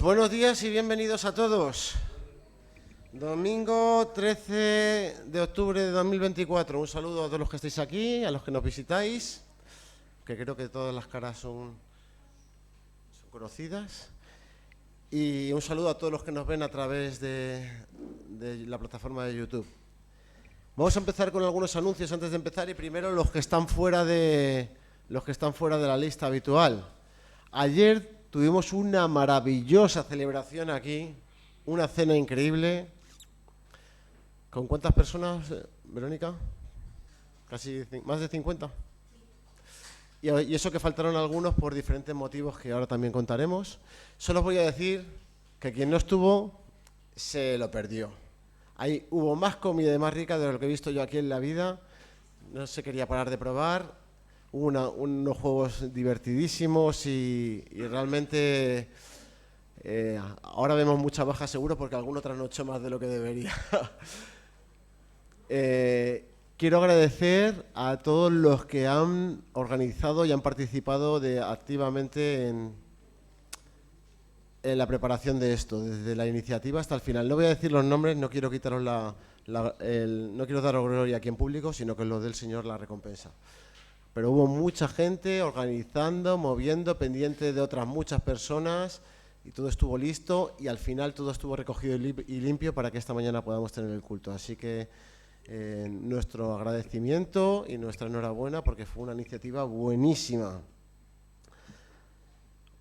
Buenos días y bienvenidos a todos. Domingo 13 de octubre de 2024. Un saludo a todos los que estáis aquí, a los que nos visitáis, que creo que todas las caras son conocidas. Y un saludo a todos los que nos ven a través de la plataforma de YouTube. Vamos a empezar con algunos anuncios antes de empezar y primero los que están fuera de la lista habitual. Ayer tuvimos una maravillosa celebración aquí, una cena increíble. ¿Con cuántas personas, Verónica? Casi más de 50. Y eso que faltaron algunos por diferentes motivos que ahora también contaremos. Solo os voy a decir que quien no estuvo se lo perdió. Ahí hubo más comida y más rica de lo que he visto yo aquí en la vida. No se quería parar de probar. Hubo unos juegos divertidísimos y realmente ahora vemos mucha baja seguro porque alguno trasnochó más de lo que debería. Quiero agradecer a todos los que han organizado y han participado activamente en la preparación de esto, desde la iniciativa hasta el final. No voy a decir los nombres, no quiero quitaros no quiero daros gloria aquí en público, sino que lo del Señor la recompensa. Pero hubo mucha gente organizando, moviendo, pendiente de otras muchas personas y todo estuvo listo y al final todo estuvo recogido y limpio para que esta mañana podamos tener el culto. Así que nuestro agradecimiento y nuestra enhorabuena porque fue una iniciativa buenísima.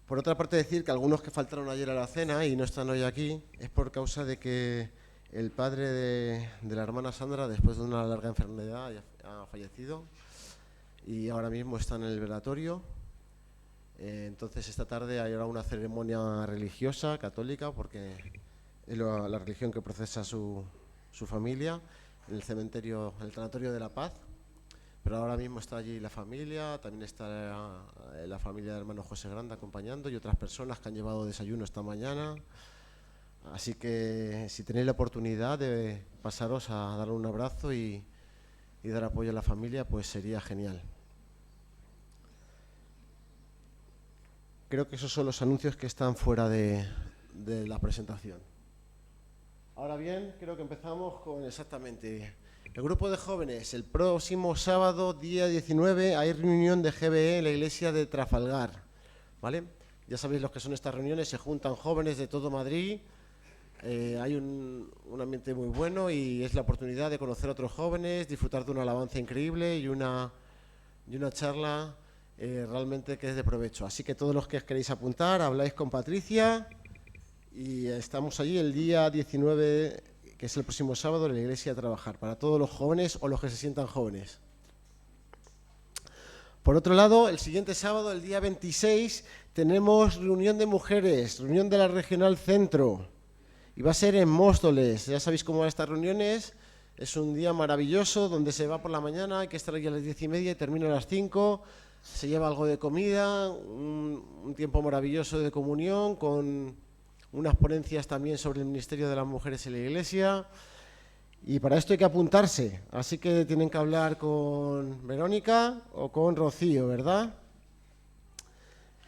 Por otra parte, decir que algunos que faltaron ayer a la cena y no están hoy aquí es por causa de que el padre de la hermana Sandra, después de una larga enfermedad, ha fallecido y ahora mismo está en el velatorio. Entonces esta tarde hay ahora una ceremonia religiosa católica porque es la religión que procesa su familia en el cementerio, en el Tanatorio de la Paz. Pero ahora mismo está allí la familia, también está la familia del hermano José Grande acompañando y otras personas que han llevado desayuno esta mañana. Así que si tenéis la oportunidad de pasaros a darle un abrazo y dar apoyo a la familia, pues sería genial. Creo que esos son los anuncios que están fuera de la presentación. Ahora bien, creo que empezamos con exactamente el grupo de jóvenes. El próximo sábado, día 19, hay reunión de GBE en la iglesia de Trafalgar, ¿vale? Ya sabéis lo que son estas reuniones, se juntan jóvenes de todo Madrid, hay un ambiente muy bueno y es la oportunidad de conocer a otros jóvenes, disfrutar de una alabanza increíble y una charla realmente que es de provecho. Así que todos los que queréis apuntar, habláis con Patricia y estamos allí el día 19, que es el próximo sábado, en la iglesia a trabajar, para todos los jóvenes o los que se sientan jóvenes. Por otro lado, el siguiente sábado, el día 26, tenemos reunión de mujeres, reunión de la Regional Centro, y va a ser en Móstoles. Ya sabéis cómo van estas reuniones, es un día maravilloso, donde se va por la mañana, hay que estar aquí a las 10:30 y termina a las 5, se lleva algo de comida, un tiempo maravilloso de comunión, con unas ponencias también sobre el ministerio de las mujeres en la iglesia. Y para esto hay que apuntarse, así que tienen que hablar con Verónica o con Rocío, ¿verdad?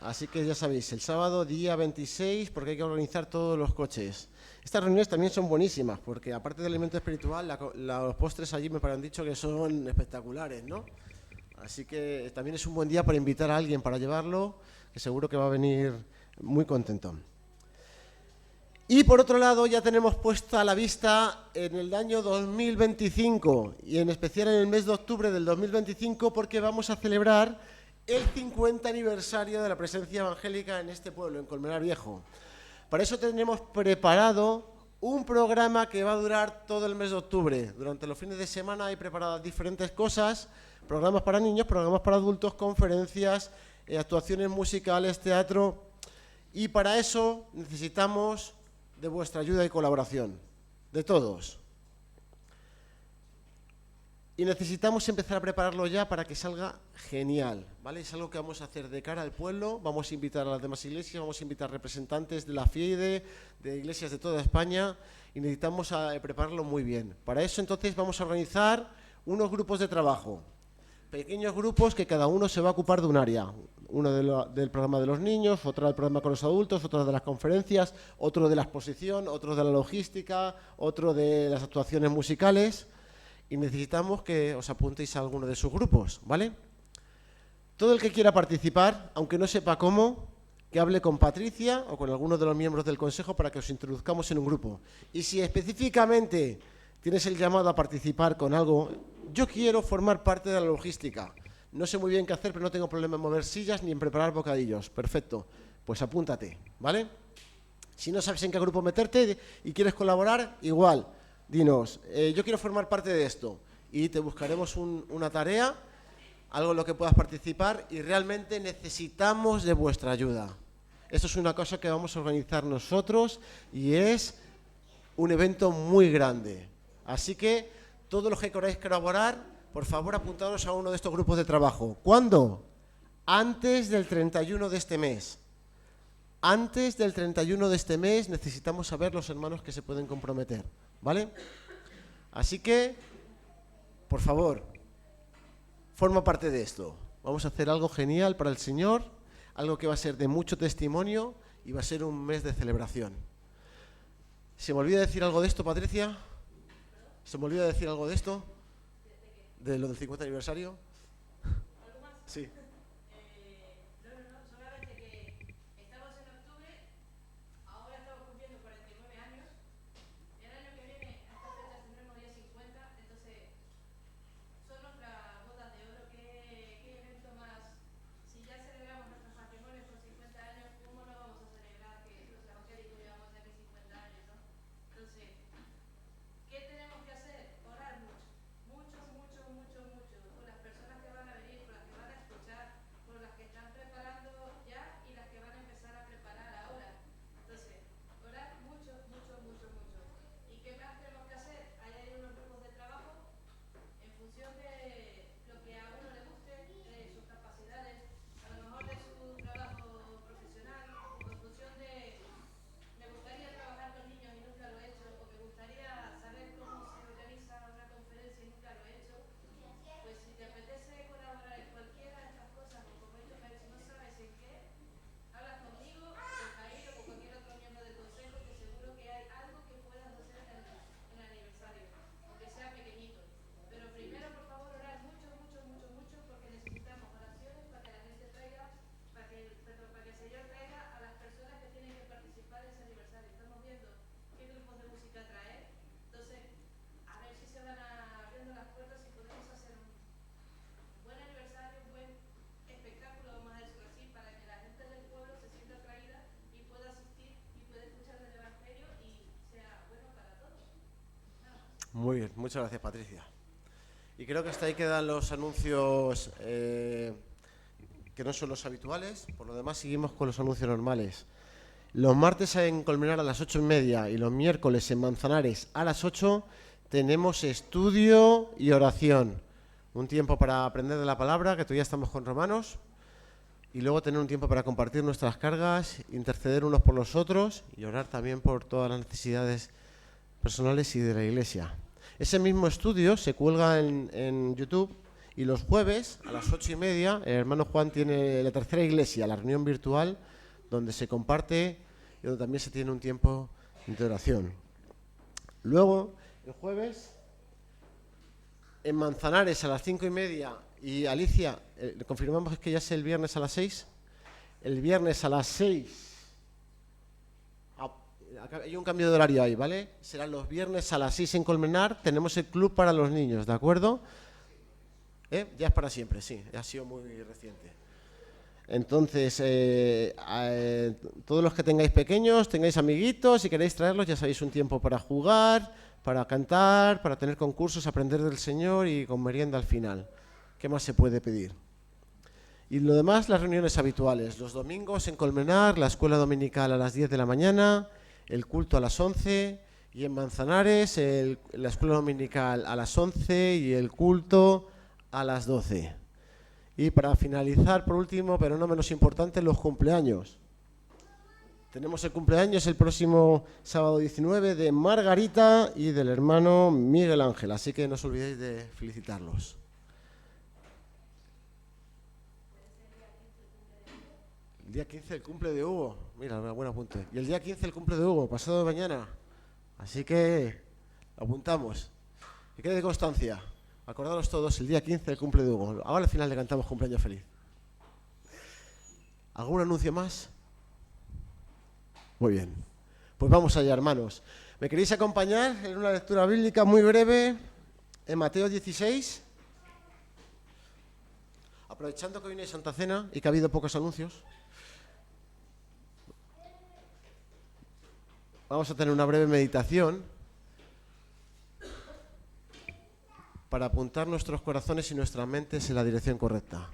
Así que ya sabéis, el sábado día 26, porque hay que organizar todos los coches. Estas reuniones también son buenísimas, porque aparte del alimento espiritual, los postres allí me han dicho que son espectaculares, ¿no? Así que también es un buen día para invitar a alguien para llevarlo, que seguro que va a venir muy contento. Y por otro lado ya tenemos puesta la vista en el año 2025 y en especial en el mes de octubre del 2025 porque vamos a celebrar el 50 aniversario de la presencia evangélica en este pueblo, en Colmenar Viejo. Para eso tenemos preparado un programa que va a durar todo el mes de octubre. Durante los fines de semana hay preparadas diferentes cosas, programas para niños, programas para adultos, conferencias, actuaciones musicales, teatro. Y para eso necesitamos de vuestra ayuda y colaboración, de todos. Y necesitamos empezar a prepararlo ya para que salga genial, ¿vale? Es algo que vamos a hacer de cara al pueblo, vamos a invitar a las demás iglesias, vamos a invitar representantes de la FIEIDE, de iglesias de toda España, y necesitamos prepararlo muy bien. Para eso entonces vamos a organizar unos grupos de trabajo. pequeños grupos que cada uno se va a ocupar de un área. Uno del programa de los niños, otro del programa con los adultos, otro de las conferencias, otro de la exposición, otro de la logística, otro de las actuaciones musicales. Y necesitamos que os apuntéis a alguno de sus grupos, ¿vale? Todo el que quiera participar, aunque no sepa cómo, que hable con Patricia o con alguno de los miembros del consejo para que os introduzcamos en un grupo. Y si específicamente tienes el llamado a participar con algo, yo quiero formar parte de la logística. No sé muy bien qué hacer, pero no tengo problema en mover sillas ni en preparar bocadillos. Perfecto, pues apúntate, ¿vale? Si no sabes en qué grupo meterte y quieres colaborar, igual, dinos, yo quiero formar parte de esto y te buscaremos una tarea, algo en lo que puedas participar y realmente necesitamos de vuestra ayuda. Esto es una cosa que vamos a organizar nosotros y es un evento muy grande. Así que todos los que queráis colaborar, por favor, apuntaros a uno de estos grupos de trabajo. ¿Cuándo? Antes del 31 de este mes. Antes del 31 de este mes necesitamos saber los hermanos que se pueden comprometer, ¿vale? Así que, por favor, forma parte de esto. Vamos a hacer algo genial para el Señor, algo que va a ser de mucho testimonio y va a ser un mes de celebración. ¿Se me olvida decir algo de esto, Patricia? ¿Se me olvida decir algo de esto? ¿De lo del 50 aniversario? ¿Algo más? Sí. No, solamente que estamos en octubre, ahora estamos cumpliendo 49 años, el año que viene, a estas fechas tendremos ya 50, entonces son nuestras bodas de oro. ¿Qué evento más? Si ya celebramos nuestros matrimonios por 50 años, ¿cómo no vamos a celebrar que los evangélicos llevamos ya 50 años, ¿no? Entonces, ¿qué tenemos que hacer? Orar mucho, por las personas que van a venir, por las que van a escuchar, por las que están preparando ya y las que van a empezar a preparar ahora. Entonces, orar mucho. ¿Y qué más tenemos que hacer? Ahí hay unos grupos de trabajo en función de lo que a uno le guste, de sus capacidades, a lo mejor de su trabajo profesional, o en función de me gustaría trabajar con niños y nunca lo he hecho, o me gustaría saber cómo se organiza una conferencia y nunca lo he hecho. Pues si te apetece colaborar en cualquiera de estas cosas, o como he dicho, si no sabes en qué, hablas conmigo, con Jair o con cualquier otro miembro del consejo, que seguro que hay algo que puedas hacer en el aniversario, aunque sea pequeñito. Pero primero, por favor, orar mucho, porque necesitamos oraciones para que la gente traiga, para que el Señor traiga a las personas que tienen que participar en ese aniversario. Estamos viendo qué grupos de música traer, entonces a ver si se van abriendo las puertas y podemos hacer un buen aniversario, un buen espectáculo, vamos a decirlo así, para que la gente del pueblo se sienta atraída y pueda asistir y pueda escuchar el Evangelio y sea bueno para todos. Muy bien, muchas gracias, Patricia. Y creo que hasta ahí quedan los anuncios que no son los habituales. Por lo demás, seguimos con los anuncios normales. Los martes en Colmenar a las 8:30 y los miércoles en Manzanares a las 8 tenemos estudio y oración. Un tiempo para aprender de la palabra, que todavía estamos con Romanos, y luego tener un tiempo para compartir nuestras cargas, interceder unos por los otros y orar también por todas las necesidades personales y de la iglesia. Ese mismo estudio se cuelga en YouTube y los jueves a las 8:30 el hermano Juan tiene la tercera iglesia, la reunión virtual, donde se comparte y donde también se tiene un tiempo de oración. Luego, el jueves, en Manzanares a las 5:30 y Alicia, confirmamos que ya es el viernes a las 6. El viernes a las 6. Hay un cambio de horario ahí, ¿vale? Serán los viernes a las 6 en Colmenar. Tenemos el club para los niños, ¿de acuerdo? Ya es para siempre, sí, ha sido muy reciente. Entonces, todos los que tengáis pequeños, tengáis amiguitos, si queréis traerlos, ya sabéis, un tiempo para jugar, para cantar, para tener concursos, aprender del Señor y con merienda al final. ¿Qué más se puede pedir? Y lo demás, las reuniones habituales. Los domingos en Colmenar, la escuela dominical a las 10 de la mañana, el culto a las 11, y en Manzanares, la escuela dominical a las 11 y el culto a las 12. Y para finalizar, por último, pero no menos importante, los cumpleaños. Tenemos el cumpleaños el próximo sábado 19 de Margarita y del hermano Miguel Ángel, así que no os olvidéis de felicitarlos. día 15 el cumple de Hugo. Mira, una buena apunte. Y el día 15 el cumple de Hugo, pasado de mañana. Así que apuntamos. Y quede constancia. Acordaros todos, el día 15 el cumple de Hugo. Ahora al final le cantamos cumpleaños feliz. ¿Algún anuncio más? Muy bien. Pues vamos allá, hermanos. ¿Me queréis acompañar en una lectura bíblica muy breve en Mateo 16? Aprovechando que hoy no hay Santa Cena y que ha habido pocos anuncios, vamos a tener una breve meditación para apuntar nuestros corazones y nuestras mentes en la dirección correcta.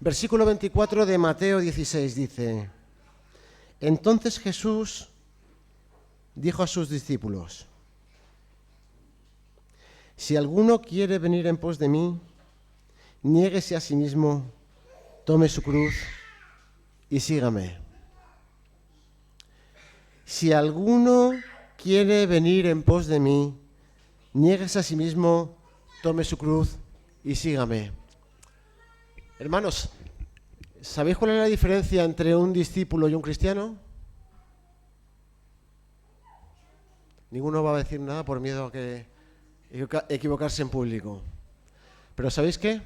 Versículo 24 de Mateo 16 dice: Entonces Jesús dijo a sus discípulos: Si alguno quiere venir en pos de mí, niéguese a sí mismo, tome su cruz y sígame. Si alguno quiere venir en pos de mí, niéguese a sí mismo, tome su cruz y sígame. Hermanos, ¿sabéis cuál es la diferencia entre un discípulo y un cristiano? Ninguno va a decir nada por miedo a que equivocarse en público. Pero ¿sabéis qué?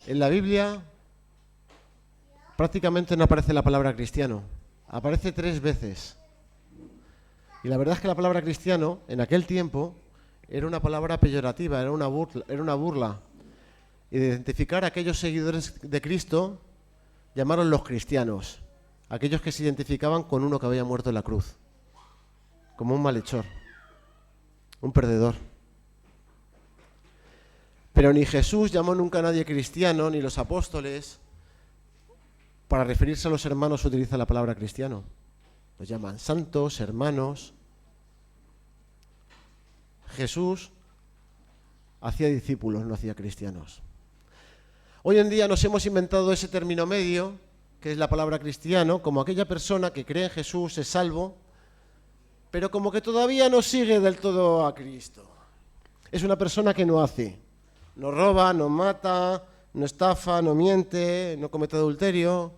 En la Biblia prácticamente no aparece la palabra cristiano. Aparece 3 veces. Y la verdad es que la palabra cristiano en aquel tiempo era una palabra peyorativa, era una burla. Y de identificar a aquellos seguidores de Cristo, llamaron los cristianos, aquellos que se identificaban con uno que había muerto en la cruz, como un malhechor, un perdedor. Pero ni Jesús llamó nunca a nadie cristiano, ni los apóstoles. Para referirse a los hermanos utiliza la palabra cristiano. Los llaman santos, hermanos. Jesús hacía discípulos, no hacía cristianos. Hoy en día nos hemos inventado ese término medio, que es la palabra cristiano, como aquella persona que cree en Jesús, es salvo, pero como que todavía no sigue del todo a Cristo. Es una persona que no hace, no roba, no mata, no estafa, no miente, no comete adulterio,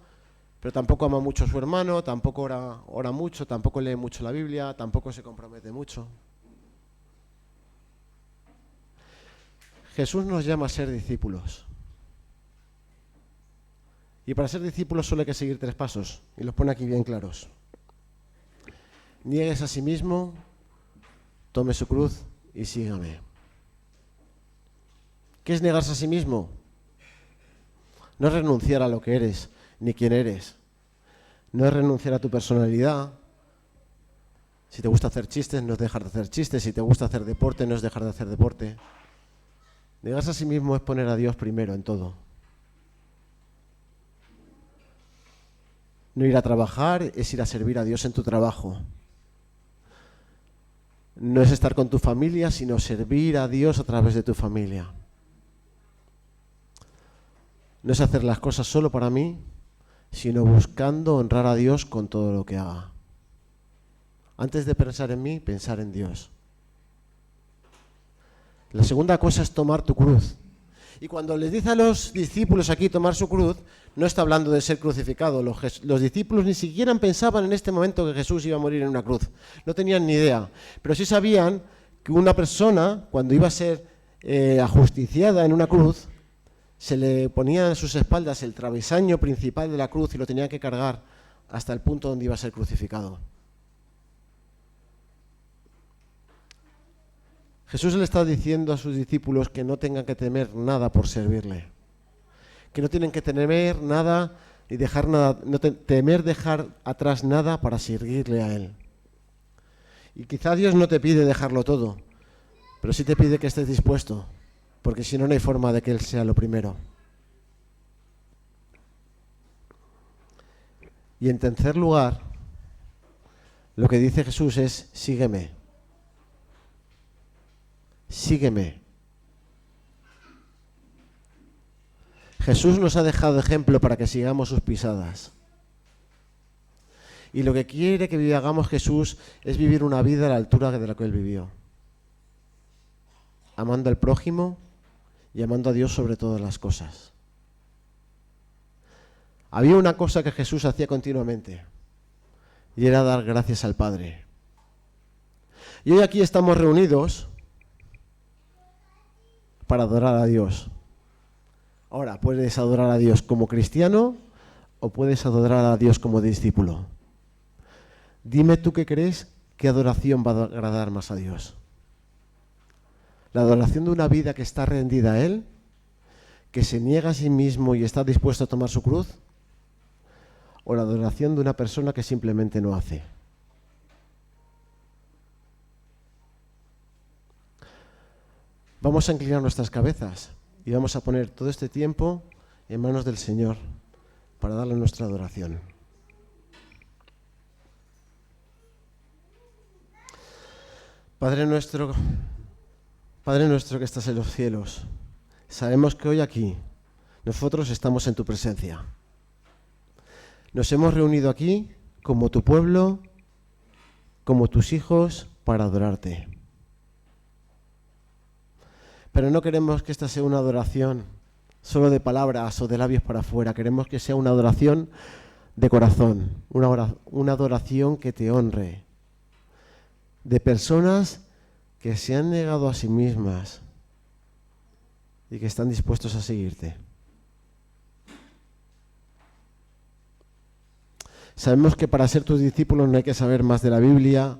pero tampoco ama mucho a su hermano, tampoco ora mucho, tampoco lee mucho la Biblia, tampoco se compromete mucho. Jesús nos llama a ser discípulos. Y para ser discípulos solo hay que seguir 3 pasos, y los pone aquí bien claros. Niéguese a sí mismo, tome su cruz y sígame. ¿Qué es negarse a sí mismo? No es renunciar a lo que eres, ni quién eres. No es renunciar a tu personalidad. Si te gusta hacer chistes, no es dejar de hacer chistes. Si te gusta hacer deporte, no es dejar de hacer deporte. Negarse a sí mismo es poner a Dios primero en todo. No ir a trabajar es ir a servir a Dios en tu trabajo. No es estar con tu familia, sino servir a Dios a través de tu familia. No es hacer las cosas solo para mí, sino buscando honrar a Dios con todo lo que haga. Antes de pensar en mí, pensar en Dios. La segunda cosa es tomar tu cruz. Y cuando les dice a los discípulos aquí tomar su cruz, no está hablando de ser crucificado. Los discípulos ni siquiera pensaban en este momento que Jesús iba a morir en una cruz. No tenían ni idea. Pero sí sabían que una persona, cuando iba a ser ajusticiada en una cruz, se le ponía en sus espaldas el travesaño principal de la cruz y lo tenía que cargar hasta el punto donde iba a ser crucificado. Jesús le está diciendo a sus discípulos que no tengan que temer nada por servirle, que no tienen que temer nada y dejar nada, temer dejar atrás nada para seguirle a Él. Y quizá Dios no te pide dejarlo todo, pero sí te pide que estés dispuesto, porque si no, no hay forma de que Él sea lo primero. Y en tercer lugar, lo que dice Jesús es: sígueme. Sígueme. Jesús nos ha dejado ejemplo para que sigamos sus pisadas. Y lo que quiere que hagamos Jesús es vivir una vida a la altura de la que Él vivió. Amando al prójimo y amando a Dios sobre todas las cosas. Había una cosa que Jesús hacía continuamente y era dar gracias al Padre. Y hoy aquí estamos reunidos para adorar a Dios. Ahora, puedes adorar a Dios como cristiano o puedes adorar a Dios como discípulo. Dime tú qué crees, qué adoración va a agradar más a Dios. La adoración de una vida que está rendida a Él, que se niega a sí mismo y está dispuesto a tomar su cruz, o la adoración de una persona que simplemente no hace. Vamos a inclinar nuestras cabezas y vamos a poner todo este tiempo en manos del Señor para darle nuestra adoración. Padre nuestro que estás en los cielos, sabemos que hoy aquí nosotros estamos en tu presencia. Nos hemos reunido aquí como tu pueblo, como tus hijos, para adorarte. Pero no queremos que esta sea una adoración solo de palabras o de labios para afuera. Queremos que sea una adoración de corazón, una adoración que te honre. De personas que se han negado a sí mismas y que están dispuestos a seguirte. Sabemos que para ser tus discípulos no hay que saber más de la Biblia,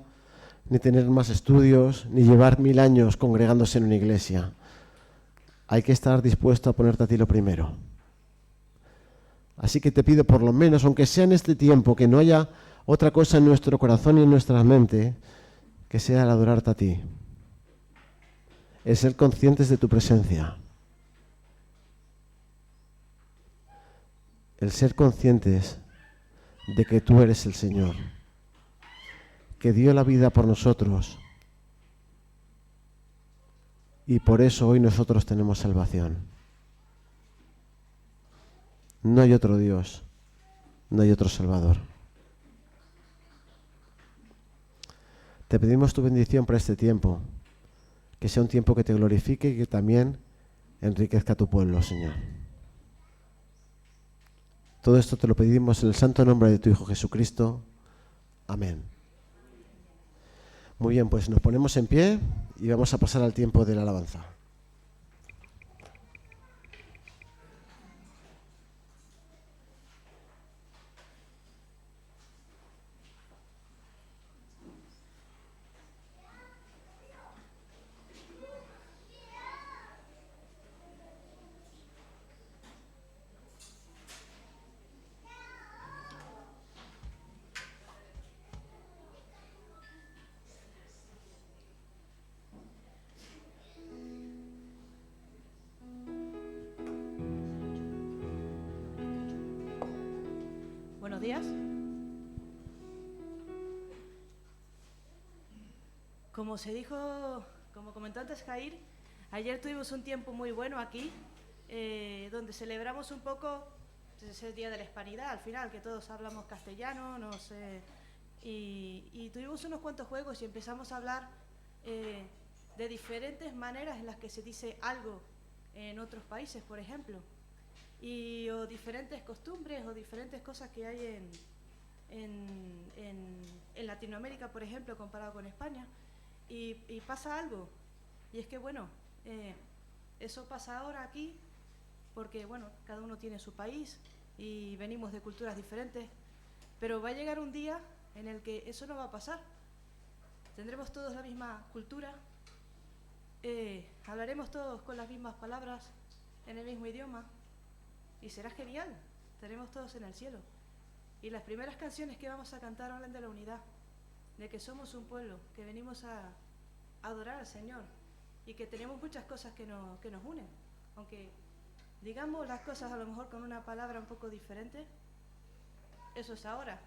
ni tener más estudios, ni llevar 1000 años congregándose en una iglesia. Hay que estar dispuesto a ponerte a ti lo primero. Así que te pido por lo menos, aunque sea en este tiempo, que no haya otra cosa en nuestro corazón y en nuestra mente, que sea el adorarte a ti. El ser conscientes de tu presencia. El ser conscientes de que tú eres el Señor, que dio la vida por nosotros y por eso hoy nosotros tenemos salvación. No hay otro Dios, no hay otro Salvador. Te pedimos tu bendición para este tiempo, que sea un tiempo que te glorifique y que también enriquezca a tu pueblo, Señor. Todo esto te lo pedimos en el santo nombre de tu Hijo Jesucristo. Amén. Muy bien, pues nos ponemos en pie y vamos a pasar al tiempo de la alabanza. Buenos días. Como se dijo, como comentó antes Jair, ayer tuvimos un tiempo muy bueno aquí, donde celebramos un poco, es el Día de la Hispanidad, al final, que todos hablamos castellano, y tuvimos unos cuantos juegos y empezamos a hablar de diferentes maneras en las que se dice algo en otros países, por ejemplo. O diferentes costumbres o diferentes cosas que hay en Latinoamérica, por ejemplo, comparado con España. Y pasa algo, y es que, bueno, eso pasa ahora aquí porque, bueno, cada uno tiene su país y venimos de culturas diferentes, pero va a llegar un día en el que eso no va a pasar. Tendremos todos la misma cultura, hablaremos todos con las mismas palabras, en el mismo idioma. Y será genial, estaremos todos en el cielo. Y las primeras canciones que vamos a cantar hablan de la unidad, de que somos un pueblo, que venimos a adorar al Señor y que tenemos muchas cosas que nos unen. Aunque digamos las cosas a lo mejor con una palabra un poco diferente, eso es ahora.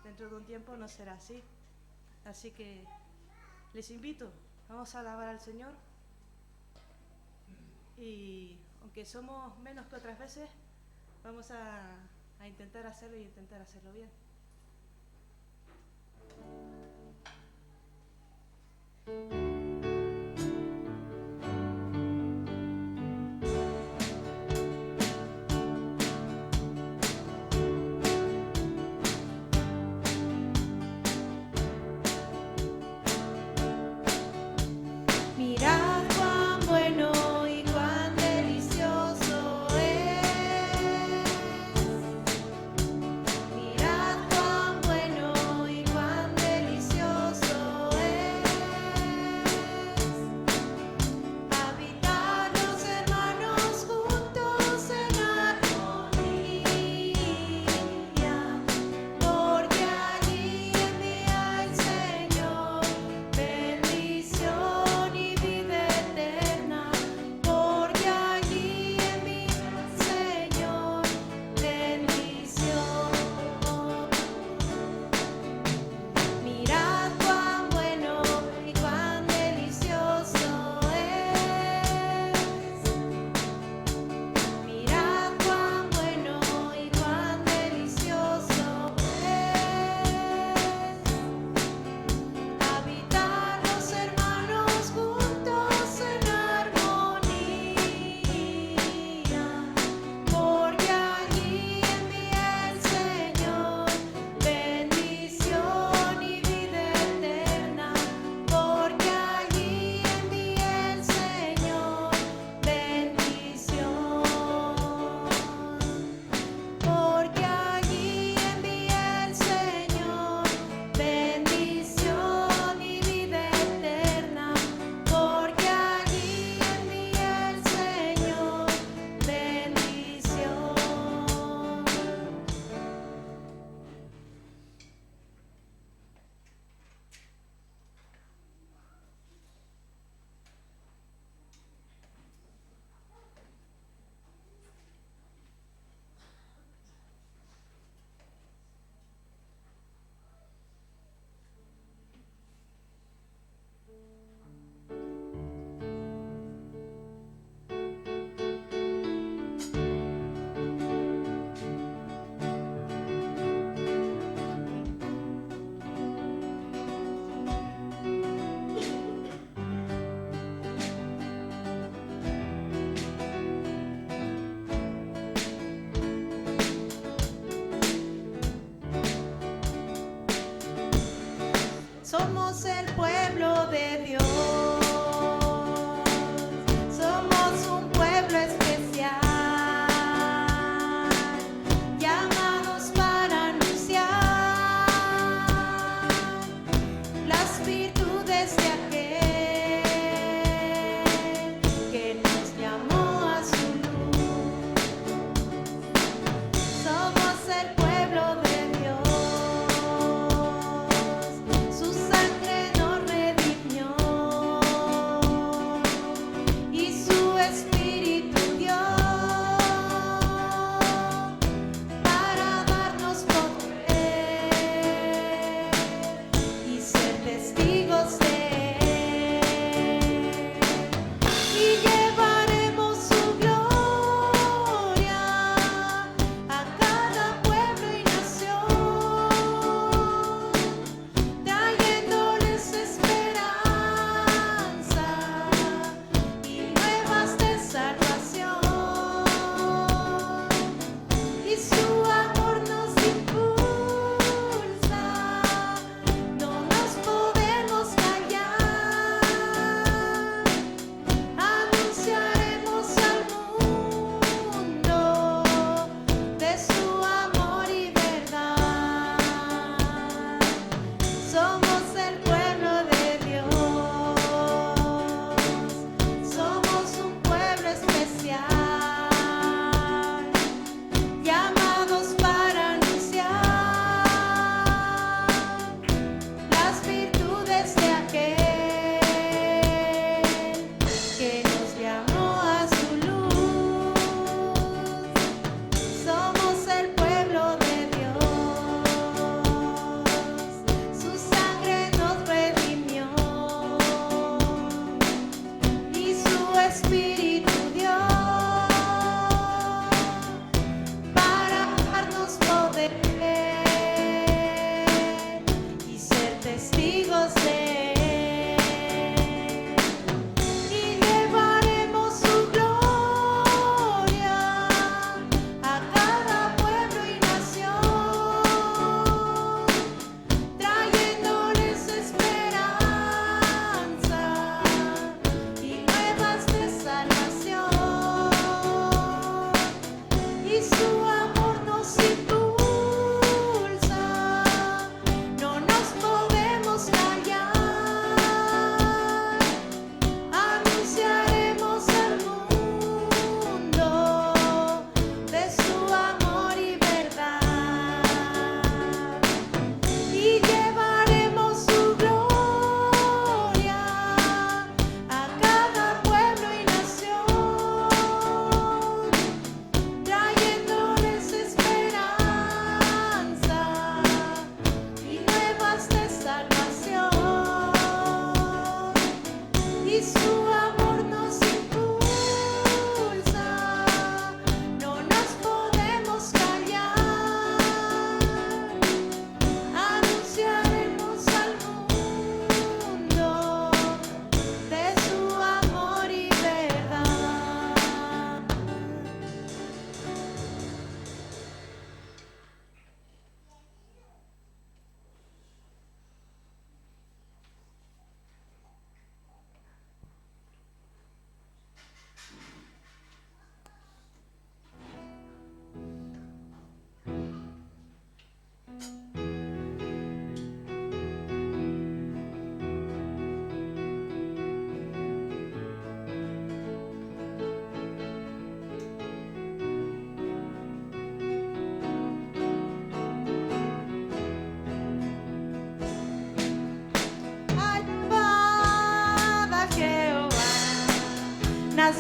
Dentro de un tiempo no será así. Así que les invito, vamos a alabar al Señor. Y aunque somos menos que otras veces, vamos a intentar hacerlo y intentar hacerlo bien. Mirad cuán bueno y cuán delicioso es. Mirad cuán bueno y cuán delicioso es.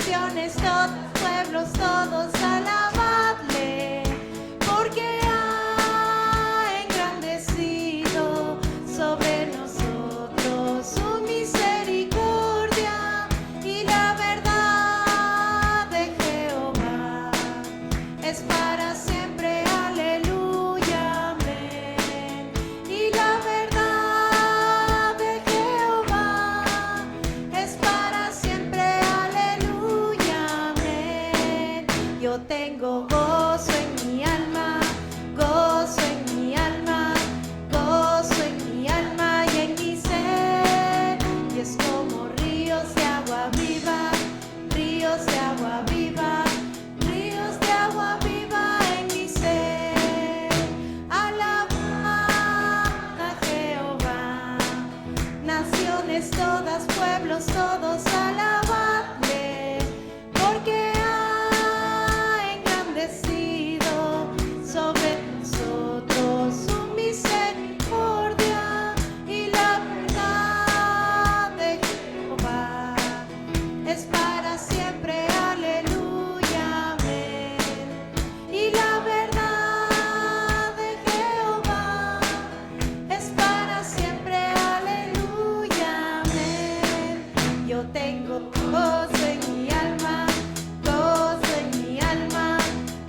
naciones, todos pueblos, todos alabadle, porque ha engrandecido sobre nosotros su misericordia, y la verdad de Jehová es para siempre. Aleluya, amén. Y la verdad de Jehová es para siempre. Aleluya, amén. Yo tengo gozo en mi alma, gozo en mi alma, gozo en mi alma y en mi ser. Y es como ríos de agua viva, ríos de agua viva, ríos de agua viva en mi ser. Alabad a Jehová, naciones todas, pueblos todos, alabadle, porque ha engrandecido sobre nosotros su misericordia, y la verdad de Jehová es para siempre. Aleluya, amén. Y la verdad de Jehová es para siempre. Aleluya, amén. Yo tengo gozo en mi alma, gozo en mi alma,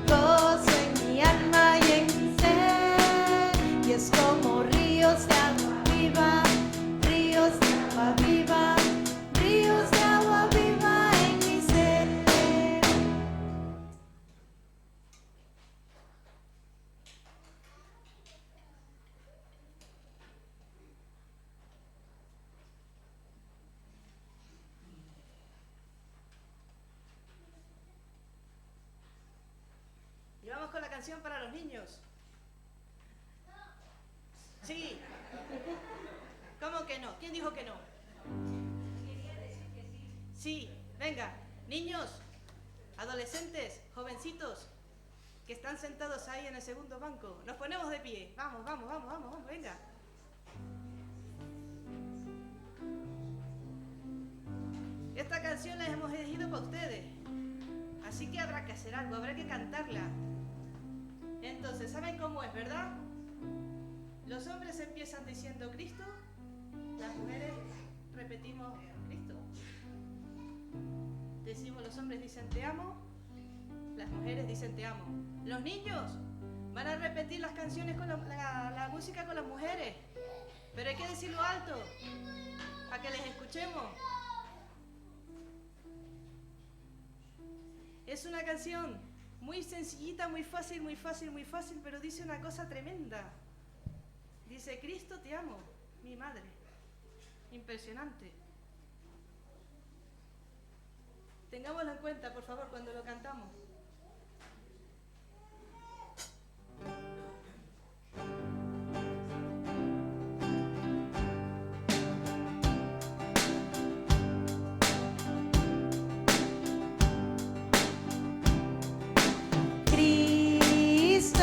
gozo en mi alma y en mi ser. Y es como ríos de agua viva, ríos de agua viva, ríos de agua viva en mi ser. Y vamos con la canción para los niños. Sí. ¿Cómo que no? ¿Quién dijo que no? Sí, venga. Niños, adolescentes, jovencitos, que están sentados ahí en el segundo banco. Nos ponemos de pie. Vamos, vamos, vamos, vamos, vamos, venga. Esta canción la hemos elegido para ustedes. Así que habrá que hacer algo, habrá que cantarla. Entonces, ¿saben cómo es, verdad? Los hombres empiezan diciendo Cristo, las mujeres repetimos Cristo. Decimos, los hombres dicen te amo, las mujeres dicen te amo. Los niños van a repetir las canciones con la música con las mujeres, pero hay que decirlo alto, para que les escuchemos. Es una canción muy sencillita, muy fácil, muy fácil, muy fácil, pero dice una cosa tremenda. Dice, Cristo te amo, mi madre. Impresionante. Tengámoslo en cuenta, por favor, cuando lo cantamos. Cristo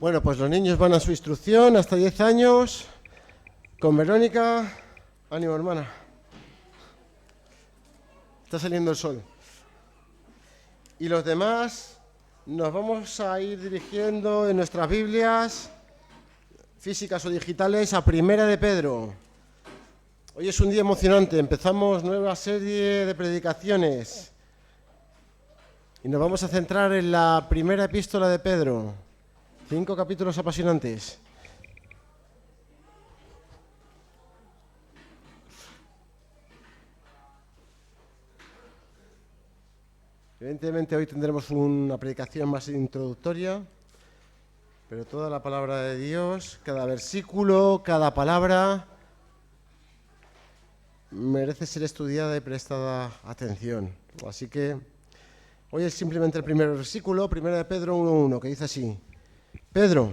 Bueno, pues los niños van a su instrucción hasta 10 años. Con Verónica. Ánimo, hermana. Está saliendo el sol. Y los demás nos vamos a ir dirigiendo en nuestras Biblias, físicas o digitales, a Primera de Pedro. Hoy es un día emocionante. Empezamos nueva serie de predicaciones. Y nos vamos a centrar en la primera epístola de Pedro. 5 capítulos apasionantes. Evidentemente hoy tendremos una predicación más introductoria, pero toda la palabra de Dios, cada versículo, cada palabra, merece ser estudiada y prestada atención. Así que hoy es simplemente el primer versículo, 1 de Pedro 1:1, que dice así: Pedro,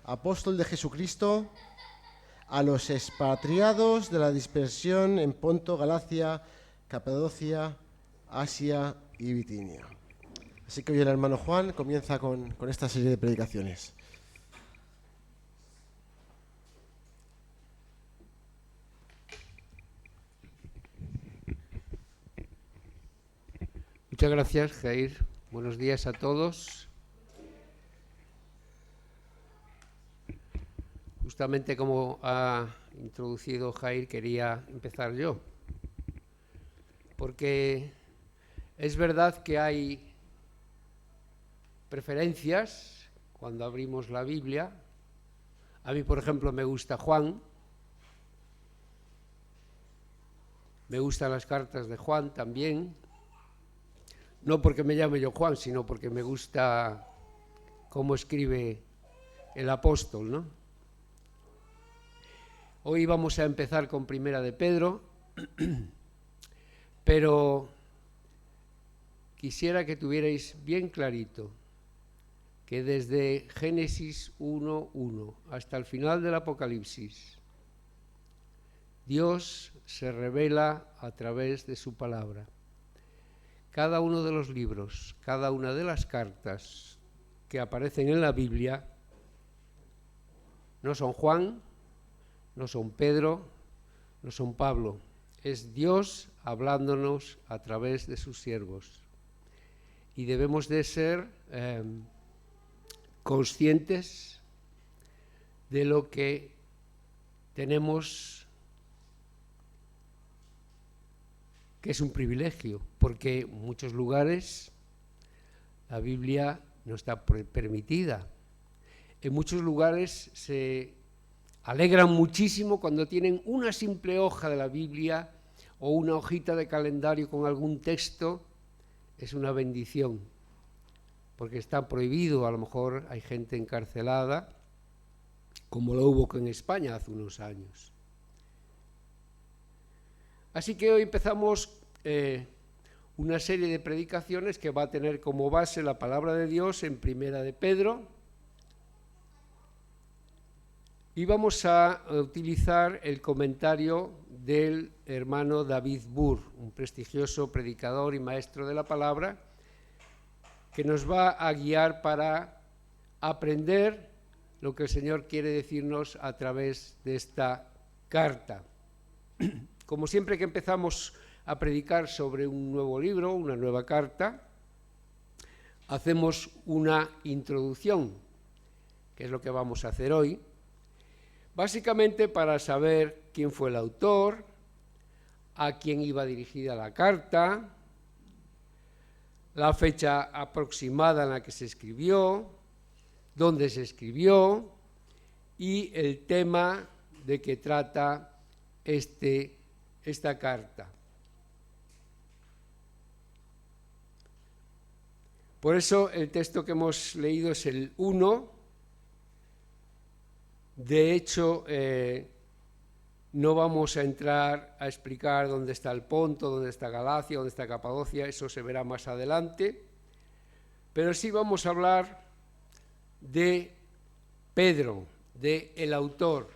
apóstol de Jesucristo, a los expatriados de la dispersión en Ponto, Galacia, Capadocia, Asia y Bitinia. Así que hoy el hermano Juan comienza con esta serie de predicaciones. Muchas gracias, Jair. Buenos días a todos. Justamente como ha introducido Jair, quería empezar yo. Porque es verdad que hay preferencias cuando abrimos la Biblia. A mí, por ejemplo, me gusta Juan. Me gustan las cartas de Juan también. No porque me llame yo Juan, sino porque me gusta cómo escribe el apóstol, ¿no? Hoy vamos a empezar con Primera de Pedro, pero quisiera que tuvierais bien clarito que desde Génesis 1:1 hasta el final del Apocalipsis, Dios se revela a través de su palabra. Cada uno de los libros, cada una de las cartas que aparecen en la Biblia no son Juan, no son Pedro, no son Pablo. Es Dios hablándonos a través de sus siervos. Y debemos de ser conscientes de lo que tenemos, que es un privilegio, porque en muchos lugares la Biblia no está permitida. En muchos lugares se alegran muchísimo cuando tienen una simple hoja de la Biblia o una hojita de calendario con algún texto. Es una bendición, porque está prohibido. A lo mejor hay gente encarcelada, como lo hubo en España hace unos años. Así que hoy empezamos una serie de predicaciones que va a tener como base la palabra de Dios en Primera de Pedro, y vamos a utilizar el comentario del hermano David Burr, un prestigioso predicador y maestro de la palabra, que nos va a guiar para aprender lo que el Señor quiere decirnos a través de esta carta. Como siempre que empezamos a predicar sobre un nuevo libro, una nueva carta, hacemos una introducción, que es lo que vamos a hacer hoy, básicamente para saber quién fue el autor, a quién iba dirigida la carta, la fecha aproximada en la que se escribió, dónde se escribió y el tema de que trata esta carta. Por eso el texto que hemos leído es el 1. De hecho, no vamos a entrar a explicar dónde está el Ponto, dónde está Galacia, dónde está Capadocia, eso se verá más adelante, pero sí vamos a hablar de Pedro, de el autor.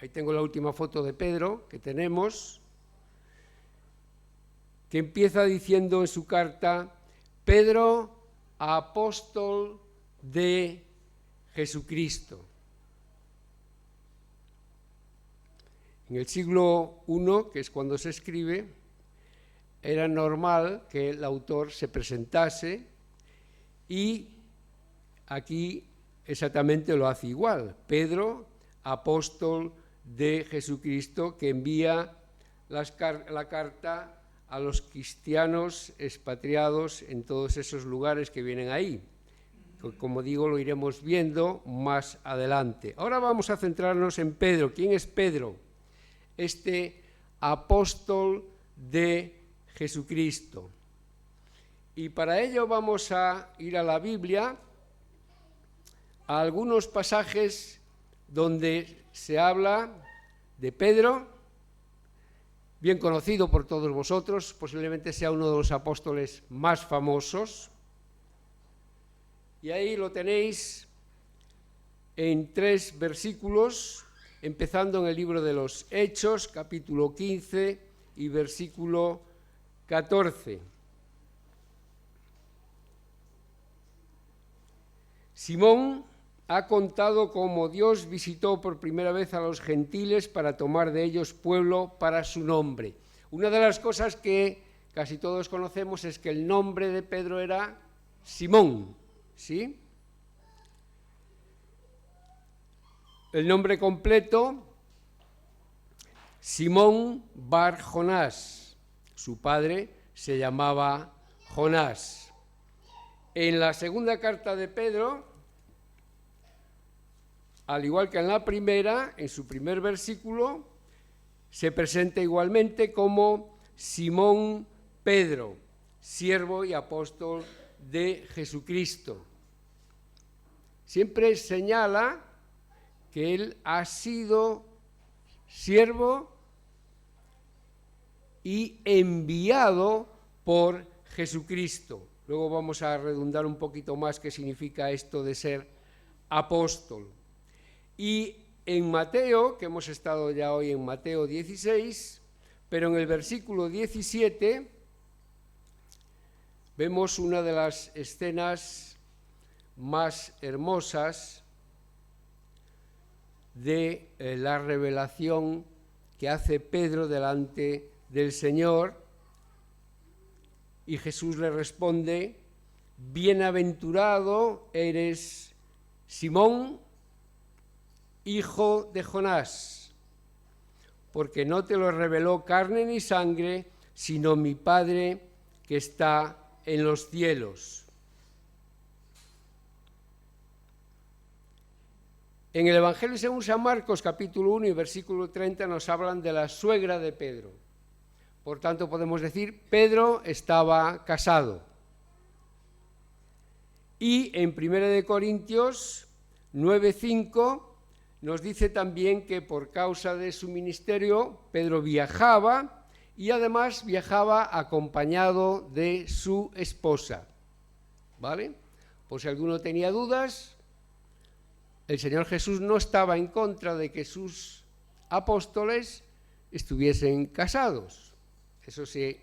Ahí tengo la última foto de Pedro que tenemos, que empieza diciendo en su carta: Pedro, apóstol de Jesucristo. En el siglo I, que es cuando se escribe, era normal que el autor se presentase y aquí exactamente lo hace igual. Pedro, apóstol de Jesucristo, que envía la carta a los cristianos expatriados en todos esos lugares que vienen ahí. Como digo, lo iremos viendo más adelante. Ahora vamos a centrarnos en Pedro. ¿Quién es Pedro? Este apóstol de Jesucristo. Y para ello vamos a ir a la Biblia, a algunos pasajes donde se habla de Pedro, bien conocido por todos vosotros, posiblemente sea uno de los apóstoles más famosos. Y ahí lo tenéis en 3 versículos, empezando en el libro de los Hechos, capítulo 15 y versículo 14. Simón ha contado cómo Dios visitó por primera vez a los gentiles para tomar de ellos pueblo para su nombre. Una de las cosas que casi todos conocemos es que el nombre de Pedro era Simón, ¿sí? El nombre completo, Simón Bar Jonás. Su padre se llamaba Jonás. En la segunda carta de Pedro, al igual que en la primera, en su primer versículo, se presenta igualmente como Simón Pedro, siervo y apóstol de Jesucristo. Siempre señala que él ha sido siervo y enviado por Jesucristo. Luego vamos a redundar un poquito más qué significa esto de ser apóstol. Y en Mateo, que hemos estado ya hoy en Mateo 16, pero en el versículo 17 vemos una de las escenas más hermosas de la revelación que hace Pedro delante del Señor, y Jesús le responde: bienaventurado eres Simón, hijo de Jonás, porque no te lo reveló carne ni sangre, sino mi Padre que está en los cielos. En el Evangelio según San Marcos, capítulo 1 y versículo 30, nos hablan de la suegra de Pedro. Por tanto, podemos decir, Pedro estaba casado. Y en 1 Corintios 9:5 nos dice también que por causa de su ministerio, Pedro viajaba y además viajaba acompañado de su esposa. ¿Vale? Por si alguno tenía dudas, el Señor Jesús no estaba en contra de que sus apóstoles estuviesen casados. Eso se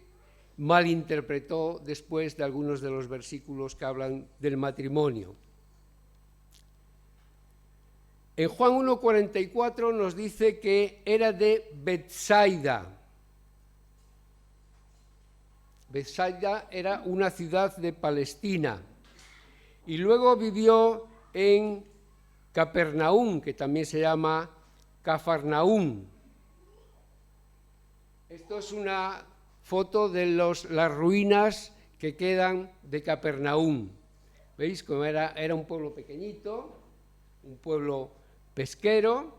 malinterpretó después de algunos de los versículos que hablan del matrimonio. En Juan 1:44 nos dice que era de Betsaida. Betsaida era una ciudad de Palestina. Y luego vivió en Capernaum, que también se llama Cafarnaum. Esto es una foto de las ruinas que quedan de Capernaum. ¿Veis cómo era un pueblo pequeñito, un pueblo pesquero?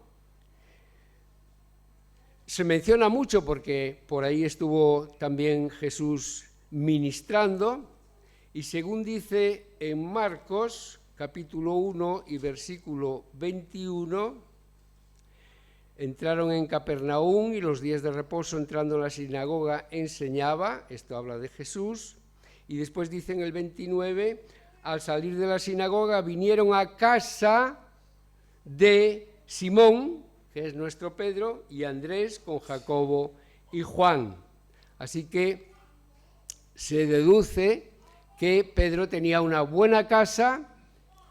Se menciona mucho porque por ahí estuvo también Jesús ministrando, y según dice en Marcos, capítulo 1 y versículo 21, entraron en Capernaum y los días de reposo, entrando en la sinagoga, enseñaba. Esto habla de Jesús. Y después dice en el 29, al salir de la sinagoga vinieron a casa de Simón, que es nuestro Pedro, y Andrés con Jacobo y Juan. Así que se deduce que Pedro tenía una buena casa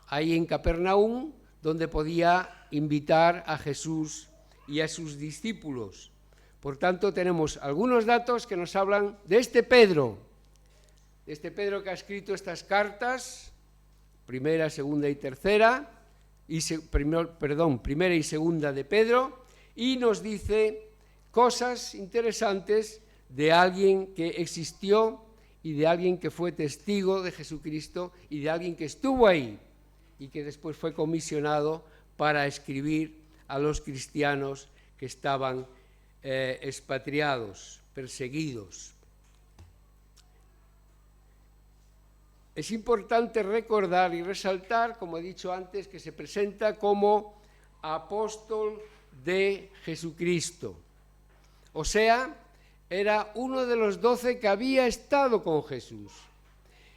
ahí en Capernaum, donde podía invitar a Jesús y a sus discípulos. Por tanto, tenemos algunos datos que nos hablan de este Pedro que ha escrito estas cartas, primera, segunda y tercera, primera y segunda de Pedro, y nos dice cosas interesantes de alguien que existió y de alguien que fue testigo de Jesucristo y de alguien que estuvo ahí y que después fue comisionado para escribir a los cristianos que estaban expatriados, perseguidos. Es importante recordar y resaltar, como he dicho antes, que se presenta como apóstol de Jesucristo. O sea, era uno de los 12 que había estado con Jesús.